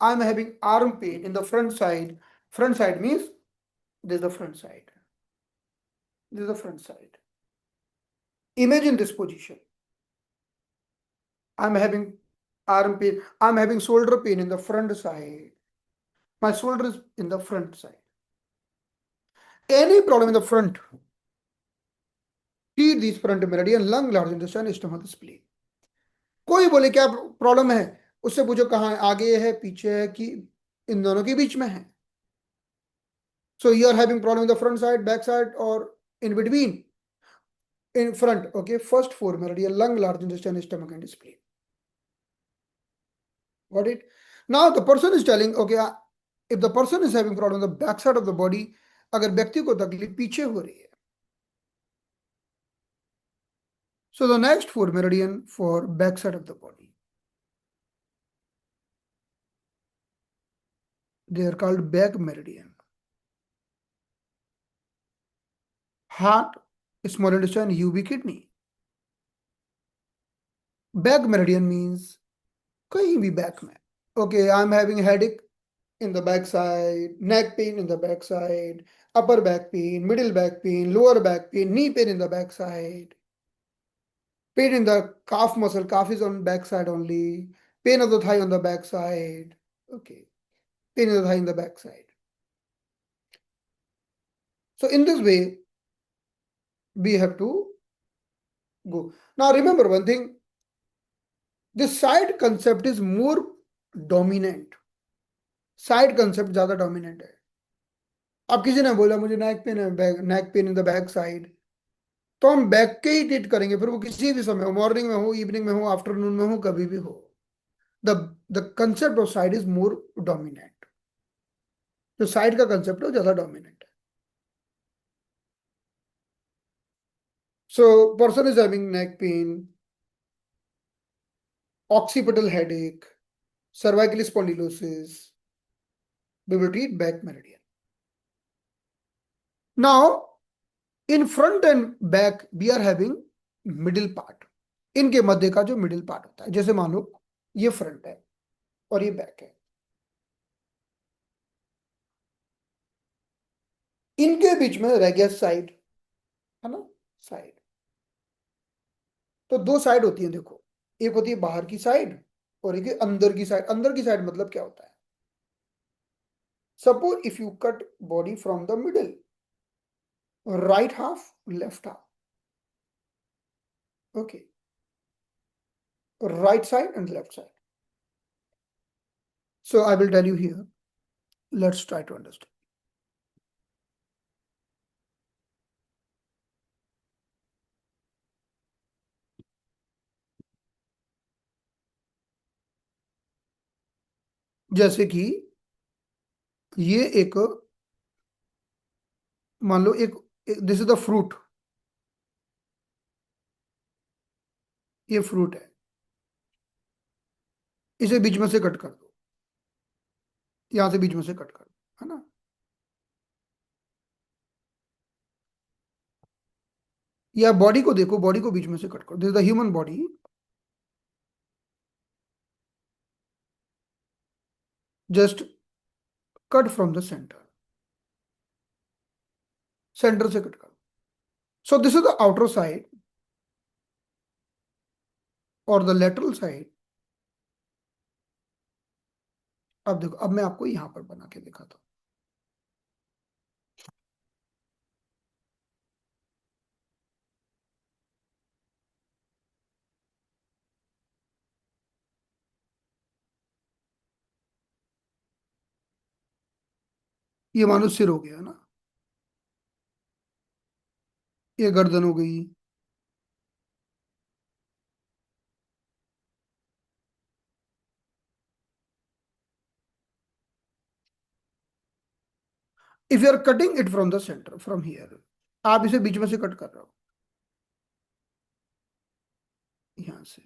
I'm having arm pain in the front side. Front side means this is the front side. This is the front side. Imagine this position. I'm having arm pain. I'm having shoulder pain in the front side. My shoulder is in the front side. Any problem in the front. Treat these front meridian, lung, large intestine, stomach, spleen. कोई बोले क्या problem है, उससे पूछो कहाँ है, आगे है, पीछे है, कि इन दोनों के बीच में है. So you are having problem in the front side, back side, or in between. In front, okay. First four meridian, lung, large intestine, stomach, and spleen. Got it? Now the person is telling, okay, if the person is having problem on the back side of the body, अगर व्यक्ति को तकलीफ पीछे हो रही है. So the next four meridian for back side of the body, they are called back meridian. Heart, small intestine, UV, kidney. Back meridian means कहीं भी back में. Okay, I'm having headache in the back side, neck pain in the back side, upper back pain, middle back pain, lower back pain, knee pain in the back side, pain in the calf muscle, calf is on back side only, pain of the thigh on the back side. Okay, pain in the thigh in the back side. So in this way, we have to go. Now remember one thing, this side concept is more dominant. Side concept ज्यादा dominant है. अब किसी ने बोला मुझे neck pain है, neck pain in the back side, तो हम बैक के ही ट्रीट करेंगे, फिर वो किसी भी समय हो, मॉर्निंग में हो, इवनिंग में हो, आफ्टरनून में हो, कभी भी हो. The the concept of side is more dominant. जो साइड का कंसेप्ट है वो ज्यादा डोमिनेंट है. So person is having neck pain, occipital headache, cervical spondylosis, we will treat back meridian. Now in front and back we are having middle part. इनके मध्य का जो middle part होता है, जैसे मान लो ये फ्रंट है और ये बैक है, इनके बीच में रह गया साइड, है ना, साइड. तो दो साइड होती है देखो, एक होती है बाहर की साइड और एक अंदर की साइड. अंदर की साइड मतलब क्या होता है, suppose if you cut body from the middle, right half, left half, okay, right side and left side. So I will tell you here. Let's try to understand. जैसे कि ये एक, मान लो एक, दिस इज द फ्रूट, ये fruit है, इसे बीच में से कट कर दो, यहां से बीच में से कट कर दो, है ना. या बॉडी को देखो, बॉडी को बीच में से कट करो, this is the human body. Just cut from the centre, centre से कट करो. सो this is the outer side और द लेटरल साइड. अब देखो, अब मैं आपको यहां पर बना के दिखाता हूं. ये मानो सिर हो गया ना, ये गर्दन हो गई, if you are cutting it from the center, from here, आप इसे बीच में से कट कर रहे हो, यहां से.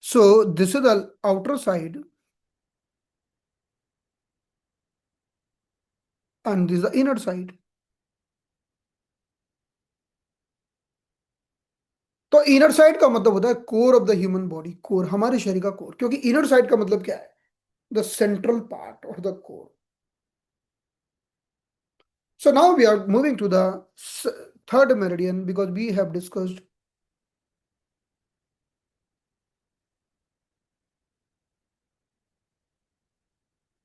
So this is the outer side and this is the inner side. तो इनर साइड का मतलब होता है core of the human body, core हमारे शरीर का कोर, क्योंकि इनर साइड का मतलब क्या है, the central part of the core. So now we are moving to the third meridian because we have discussed.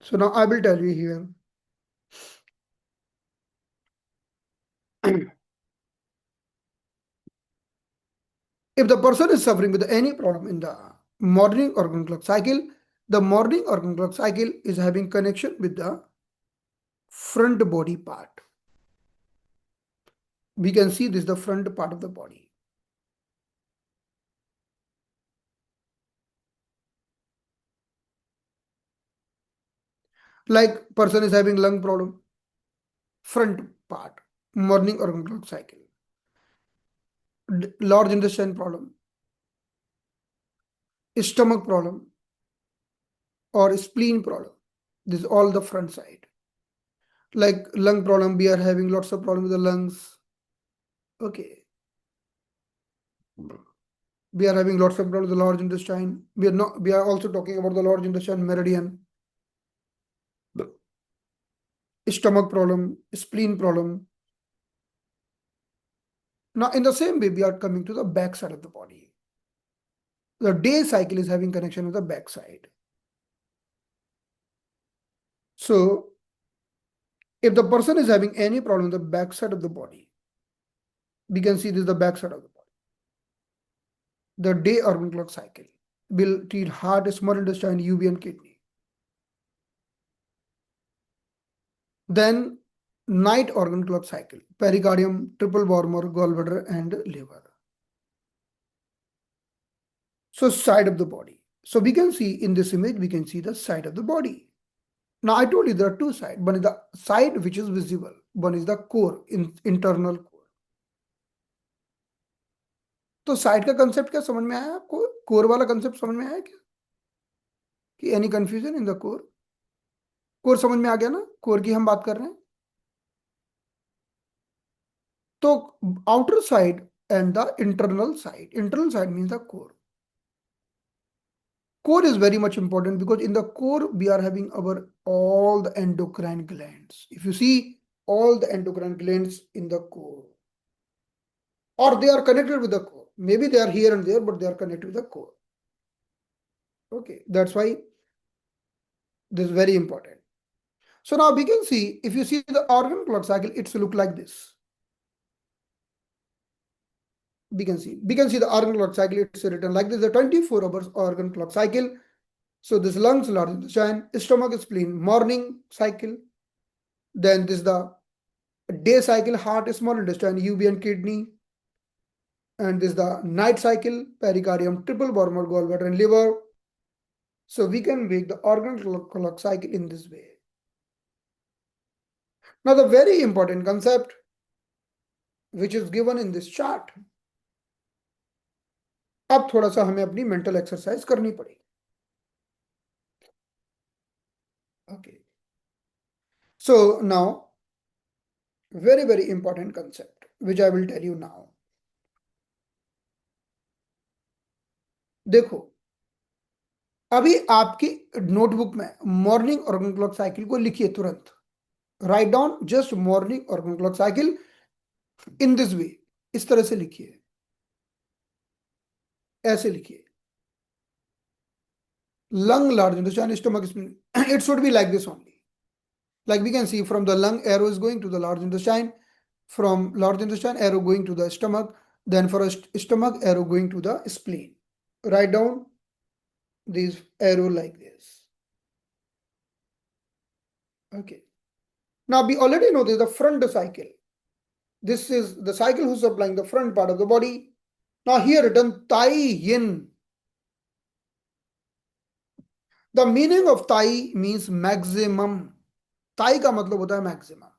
So now I will tell you here. If the person is suffering with any problem in the morning organ clock cycle, the morning organ clock cycle is having connection with the front body part. We can see this the front part of the body. Like person is having lung problem, front part, morning organ clock cycle. Large intestine problem, stomach problem, or spleen problem. This is all the front side. Like lung problem, we are having lots of problem with the lungs. Okay, we are having lots of problems with the large intestine. We are also talking about the large intestine meridian, stomach problem, spleen problem. Now in the same way we are coming to the back side of the body. The day cycle is having connection with the back side. So if the person is having any problem in the back side of the body, we can see this is the back side of the body. The day organ clock cycle will treat heart, small intestine, UV and kidney. Then night organ clock cycle, pericardium, triple wormer, gallbladder and liver. So side of the body. So we can see in this image, we can see the side of the body. Now I told you there are two sides. One is the side which is visible. One is the core, internal core. तो side का concept क्या समझ में आया आपको? Core वाला concept समझ में आया क्या? कि any confusion in the core? Core समझ में आ गया ना, कोर की हम बात कर रहे हैं. तो outer side and the internal side. Internal side means the core. Core is very much important because in the core we are having our all the endocrine glands. If you see all the endocrine glands in the core, or they are connected with the core. Maybe they are here and there, but they are connected with the core. Okay, that's why this is very important. So now we can see, if you see the organ clock cycle, it's look like this. We can see the organ clock cycle, it's written like this, the 24 hours organ clock cycle. So this lungs, large intestine, stomach, spleen, morning cycle. Then this the day cycle, heart, small intestine, UV and kidney. And this the night cycle, pericardium, triple wormer, gallbladder and liver. So we can make the organ clock cycle in this way. Now the very important concept which is given in this chart. अब थोड़ा सा हमें अपनी mental exercise करनी पड़ेगी. Okay. So now, very important concept which I will tell you now. देखो, अभी आपकी नोटबुक में मॉर्निंग ऑर्गन क्लॉक साइकिल को लिखिए तुरंत. Write down just morning organ clock cycle in this way. इस तरह से लिखिए, ऐसे लिखिए. Lung, large intestine, stomach, spleen. It should be like this only. Like we can see from the lung, arrow is going to the large intestine. From large intestine, arrow going to the stomach. Then for a stomach, arrow going to the spleen. Write down this arrow like this. Okay. Now we already know this is the front cycle. This is the cycle who's supplying the front part of the body. Now here written Tai Yin. The meaning of Tai means maximum. Tai का मतलब होता है maximum.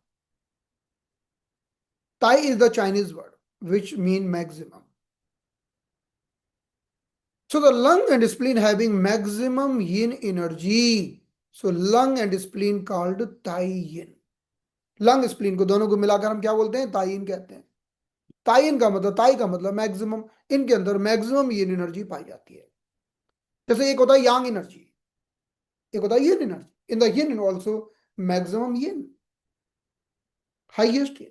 Tai is the Chinese word which mean maximum. So the lung and spleen having maximum yin energy. So lung and spleen called Tai Yin. Lung spleen को दोनों को मिलाकर हम क्या बोलते हैं? ताइन कहते हैं. ताइन का मतलब, ताई का मतलब मैक्सिमम, इनके अंदर मैक्सिमम यिन एनर्जी पाई जाती है। जैसे एक होता है यांग एनर्जी, एक होता है yin energy. In the yin also maximum yin, highest yin.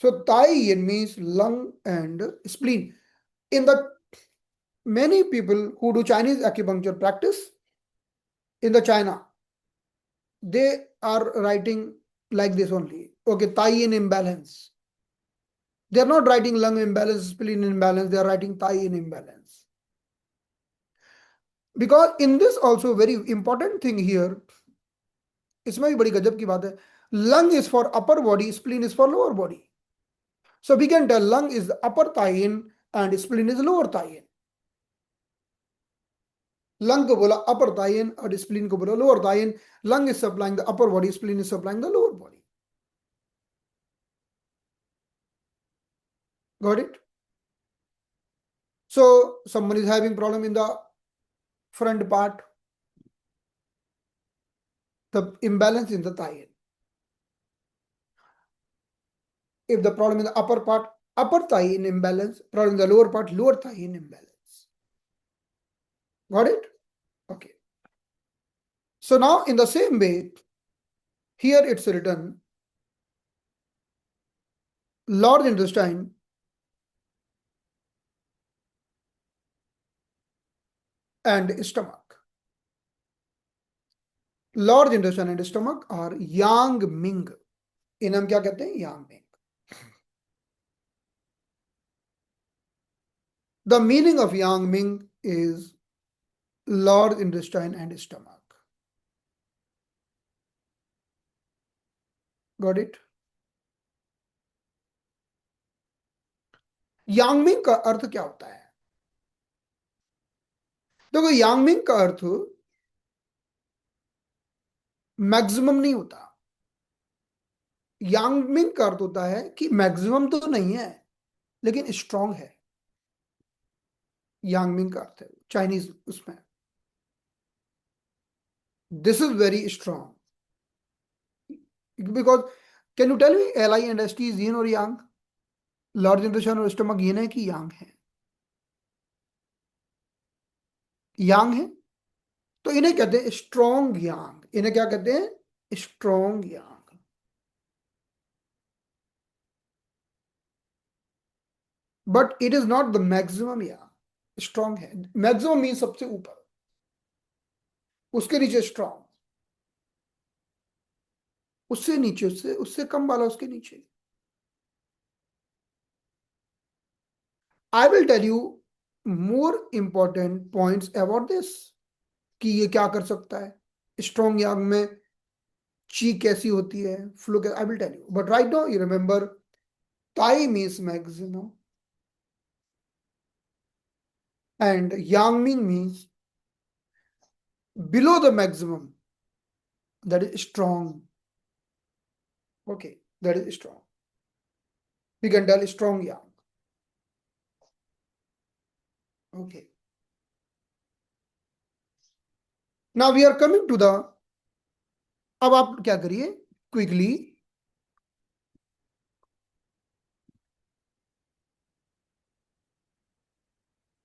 So Tai yin means lung and spleen. In the many people who do Chinese acupuncture practice in the China, they are writing like this only. Okay, Tai yin imbalance. They are not writing lung imbalance, spleen imbalance. They are writing Tai yin imbalance. Because in this also very important thing here, इसमें भी बड़ी गजब की बात है. Lung is for upper body, spleen is for lower body. So we can tell lung is the upper Tai yin and spleen is lower Tai yin. Lung को बोला upper thigh और spleen को बोला lower thigh. Lung is supplying the upper body, spleen is supplying the lower body. Got it? So someone is having problem in the front part, the imbalance in the thigh. If the problem in the upper part, upper thigh in imbalance, problem in the lower part, lower thigh in imbalance. Got it? Okay. So now in the same way, here it's written large intestine and stomach. Large intestine and stomach are yang ming. इन्हें हम क्या कहते हैं? yang ming. The meaning of yang ming is large intestine and stomach. Got it? यांगमिंग का अर्थ क्या होता है? देखो यांगमिंग का अर्थ मैक्सिमम नहीं होता. यांगमिंग का अर्थ होता है कि मैक्सिमम तो नहीं है लेकिन स्ट्रांग है. यांगमिंग का अर्थ है चाइनीज उसमें, this is very strong. Because can you tell me L I and S T is yin और यांग? लार्ज इंटेस्टाइन और स्टमक यिन है कि यांग है? यांग है. तो इन्हें कहते हैं स्ट्रॉन्ग यांग. इन्हें क्या कहते हैं? Strong Yang. But it is not the maximum Yang. Strong है. मैक्सिमम मीन सबसे ऊपर, उसके नीचे स्ट्रॉन्ग, उससे नीचे, उससे कम वाला उसके नीचे. I will tell you more important points about this, कि ये क्या कर सकता है, स्ट्रॉन्ग यांग में ची कैसी होती है, फ्लो कैसे. I will tell you, but right now you remember tai means maximum and yang ming means below the maximum, that is strong. Okay, that is strong. We can tell strong yang. Okay. Now we are coming to the, अब आप क्या करिए quickly,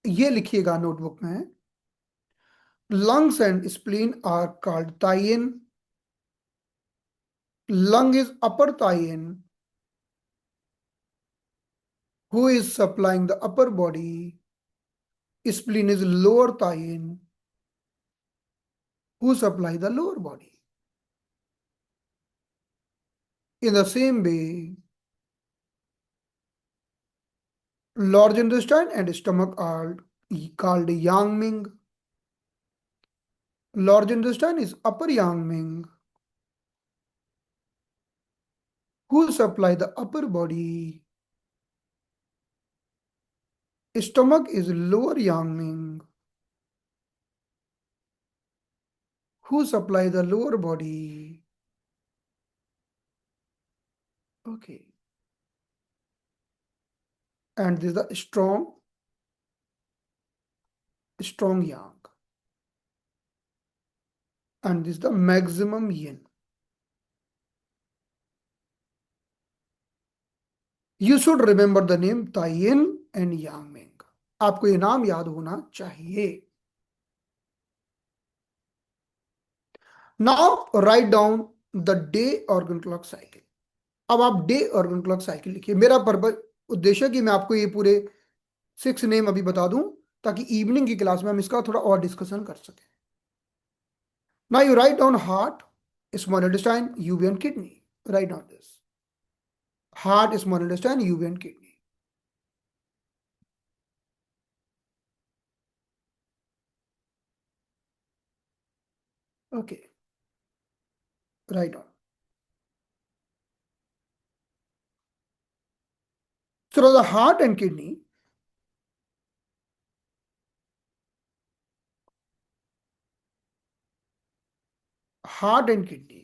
ये लिखिएगा notebook में. Lungs and spleen are called thigh-in. Lung is upper thigh-in, who is supplying the upper body. Spleen is lower thigh-in, who supply the lower body. In the same way, large intestine and stomach are called yang ming. Large intestine is upper yang ming, who supply the upper body. Stomach is lower yang ming, who supply the lower body. Okay. And this is the strong yang. And this is the maximum yin. You should remember the name taiyin and yangming. आपको ये नाम याद होना चाहिए। Now write down the day organ clock cycle. अब आप day organ clock cycle लिखिए। मेरा पर्पज उद्देश्य कि मैं आपको ये पूरे 6 नेम अभी बता दूं, ताकि इवनिंग की क्लास में हम इसका थोड़ा और डिस्कशन कर सकें। Now you write down heart, small intestine, UV and kidney. Write down this. Heart, small intestine, UV and kidney. Okay, write down. So the heart and kidney, heart and kidney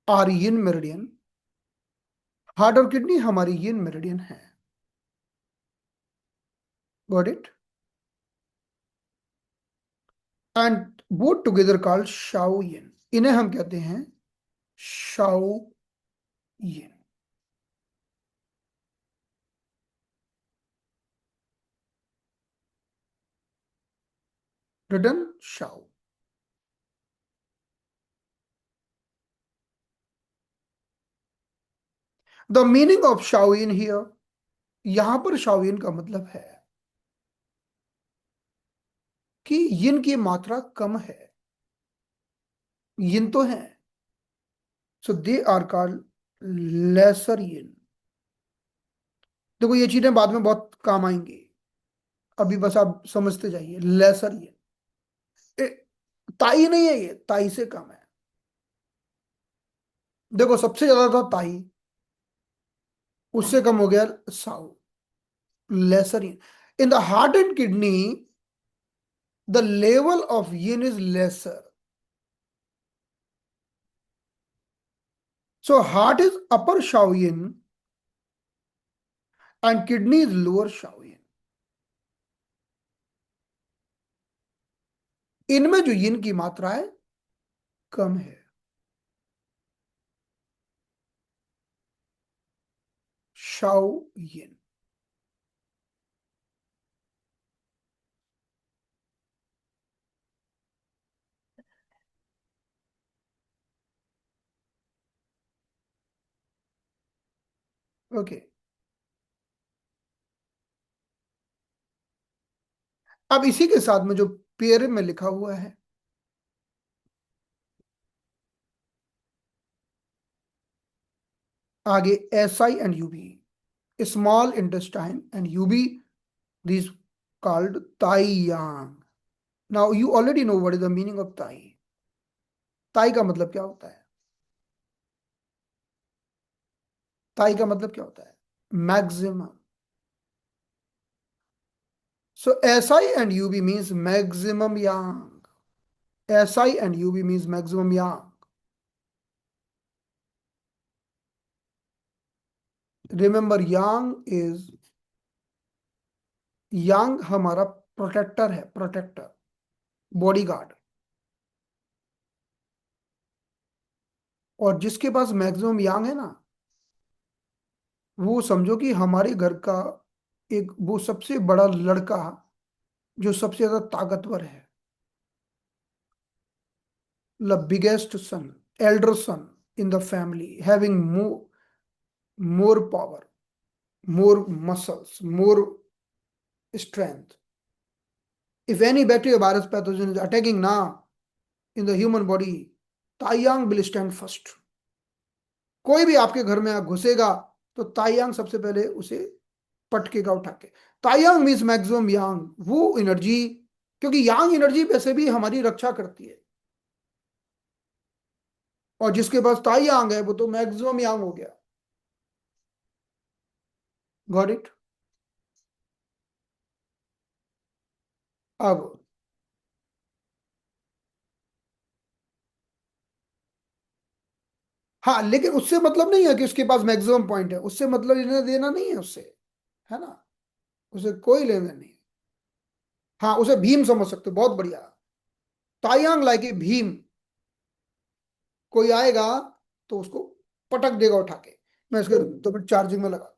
are yin meridian। Heart और kidney हमारी yin meridian है। Got it. And both together called shao yin. इन्हें हम कहते हैं shao yin. Written shao. The meaning of shao yin here, यहां पर Shao यिन का मतलब है कि यिन की मात्रा कम है। यिन तो है, सो दे आर कॉल्ड लेसर यिन। देखो ये चीजें बाद में बहुत काम आएंगी, अभी बस आप समझते जाइए। लेसर यिन, ताई नहीं है, ये ताई से कम है। देखो सबसे ज्यादा था ताई, उससे कम हो गया साउ। Lesser in the heart and kidney the level of yin is lesser. So heart is upper shao yin and kidney is lower shao yin। इनमें जो yin की मात्रा है कम है। Shao yin। ओके, अब इसी के साथ में जो पेयर में लिखा हुआ है, आगे S I and UB, small intestine and UB, this called tai yang. Now you already know what is the meaning of tai. Tai का मतलब क्या होता है? ताई का मतलब क्या होता है? Maximum. So S I and UB means maximum yang. S I and UB means maximum yang. Remember yang is, yang हमारा प्रोटेक्टर है, प्रोटेक्टर, बॉडीगार्ड। और जिसके पास मैक्सिमम यांग है ना, वो समझो कि हमारे घर का एक वो सबसे बड़ा लड़का, जो सबसे ज्यादा ताकतवर है, the biggest son, elder son in the family, having more power, more muscles, more strength. If any bacteria, virus, pathogen is attacking now in the human body, ताइयांग will stand first. कोई भी आपके घर में घुसेगा तो ताइयांग सबसे पहले उसे पटकेगा उठा के। ताइयांग मीन्स मैक्सिमम यांग, वो एनर्जी, क्योंकि यांग एनर्जी वैसे भी हमारी रक्षा करती है, और जिसके पास ताइयांग है वो तो मैक्सिमम यांग हो गया। Got it. अब हाँ, लेकिन उससे मतलब नहीं है कि उसके पास मैक्सिमम पॉइंट है, उससे मतलब लेना देना नहीं है उससे, है ना, उसे कोई लेना नहीं। हाँ, उसे भीम समझ सकते हो, बहुत बढ़िया। तायांग लाइक ए भीम, कोई आएगा तो उसको पटक देगा उठा के। मैं इसको तो फिर चार्जिंग में लगा।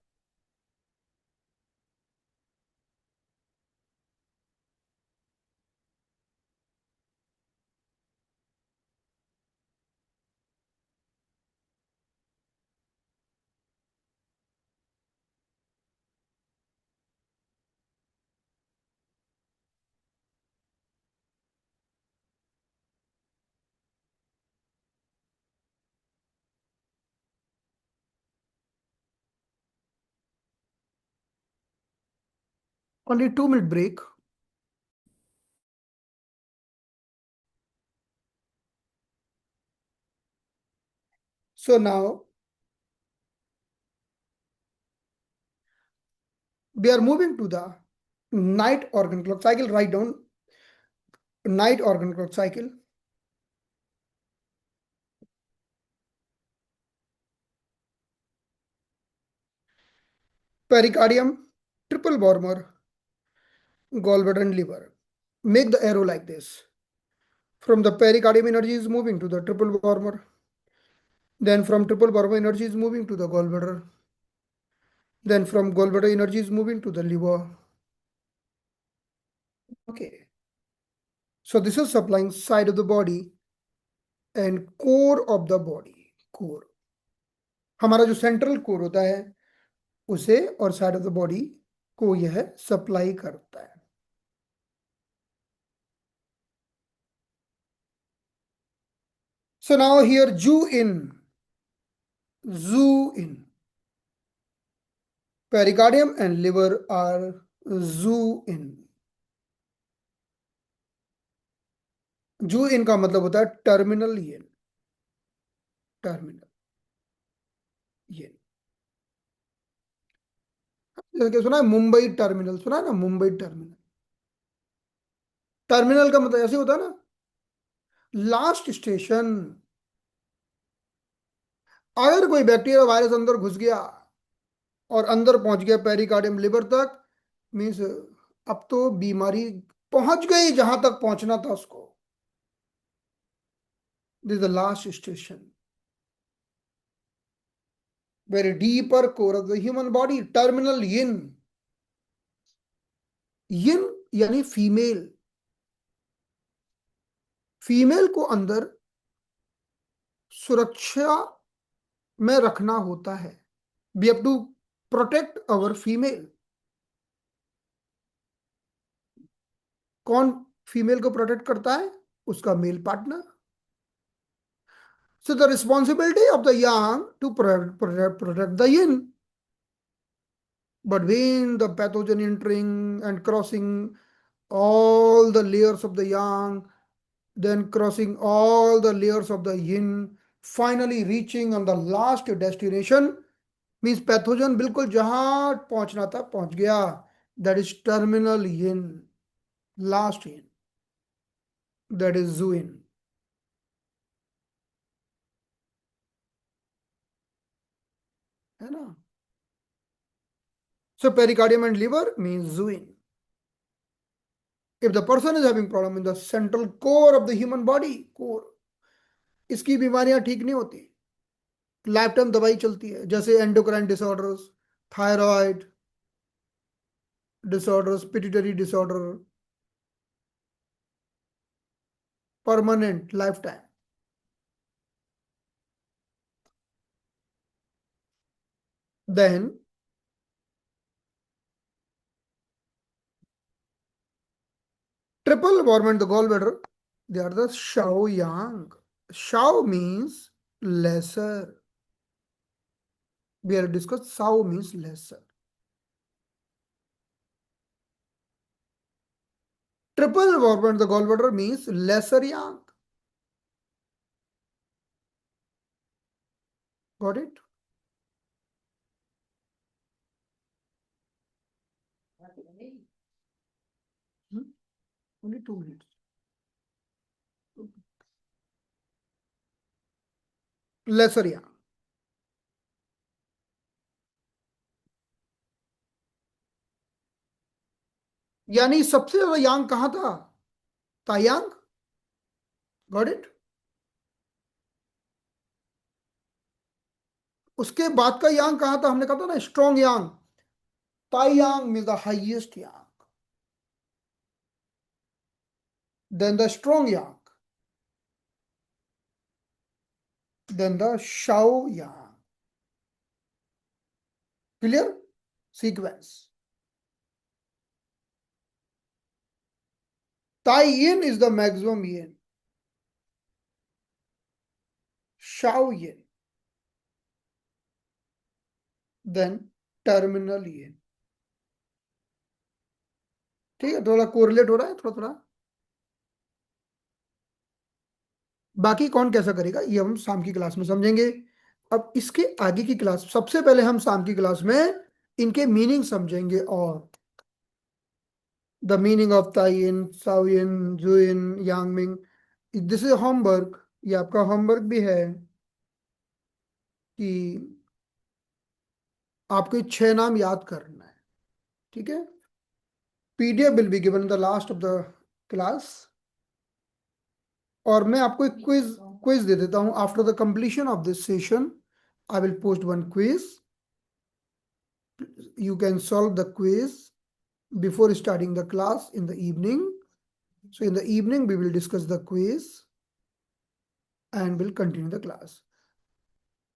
Only 2 minute break. So now we are moving to the night organ clock cycle. Write down night organ clock cycle. Pericardium, triple warmer, gallbladder and liver. Make the arrow like this. From the pericardium, energy is moving to the triple warmer. Then from triple warmer, energy is moving to the gallbladder. Then from gallbladder, energy is moving to the liver. Okay. So this is supplying side of the body and core of the body. Core. हमारा जो central core होता है उसे और side of the body को यह supply करता है। So now here zoo in. Pericardium and liver are zoo in. जू इन का मतलब होता है टर्मिनल येन। टर्मिनल येन जैसे कि सुना है मुंबई टर्मिनल, सुना है ना मुंबई टर्मिनल। टर्मिनल का मतलब ऐसे होता है ना, लास्ट स्टेशन। अगर कोई बैक्टीरिया वायरस अंदर घुस गया और अंदर पहुंच गया पेरिकार्डियम लिवर तक, मीन्स अब तो बीमारी पहुंच गई जहां तक पहुंचना था उसको। This is the last station. Very deeper core of the human body, terminal yin. Yin यानी फीमेल। फीमेल को अंदर सुरक्षा में रखना होता है। We have to protect our female. कौन फीमेल को प्रोटेक्ट करता है? उसका male partner. So the responsibility of the yang to protect the yin. But when the pathogen entering and crossing all the layers of the yang, then crossing all the layers of the yin, finally reaching on the last destination, means pathogen बिल्कुल जहां पहुंचना था पहुंच गया। That is terminal yin, last yin. That is zuin. है ना? So pericardium and liver means zuin. If the person is having problem in the central core of the human body, core, इसकी बीमारियां ठीक नहीं होती, लाइफ टाइम दवाई चलती है, जैसे endocrine disorders, thyroid disorders, pituitary disorder, permanent life time. Then triple warm the gallbladder, they are the shao yang. Shao means lesser. We have discussed shao means lesser. Triple warm the gallbladder means lesser yang. Got it? Hmm? Only 2 minutes. Lesser yang. यानी सबसे ज्यादा yang कहां था? Tai yang. Got it? उसके बाद का यांग कहाँ था, हमने कहा था ना strong yang, tai yang means the highest yang, then the strong yang, then the shao yang. Clear? Sequence. Tai yin is the maximum yin. Shao yin. Then terminal yin. ठीक है, थोड़ा कोरिलेट हो रहा है थोड़ा थोड़ा। बाकी कौन कैसा करेगा ये हम शाम की क्लास में समझेंगे। अब इसके आगे की क्लास, सबसे पहले हम शाम की क्लास में इनके मीनिंग समझेंगे, और the meaning of tai yin, shao yin, jue yin, yang ming. This is homework, ये आपका होमवर्क भी है कि आपको ये 6 नाम याद करना है। ठीक है, PDF will be given in the last of the class. और मैं आपको एक क्विज क्विज दे देता हूं, after the completion of this session I will post one quiz, you can solve the quiz before starting the class in the evening. So in the evening we will discuss the quiz and will continue the class.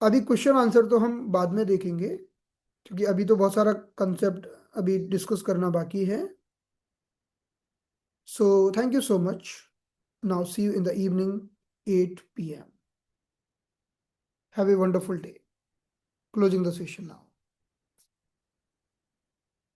अभी question answer तो हम बाद में देखेंगे, क्योंकि अभी तो बहुत सारा कंसेप्ट अभी डिस्कस करना बाकी है. So thank you so much. Now see you in the evening 8 p.m. Have a wonderful day. Closing the session now.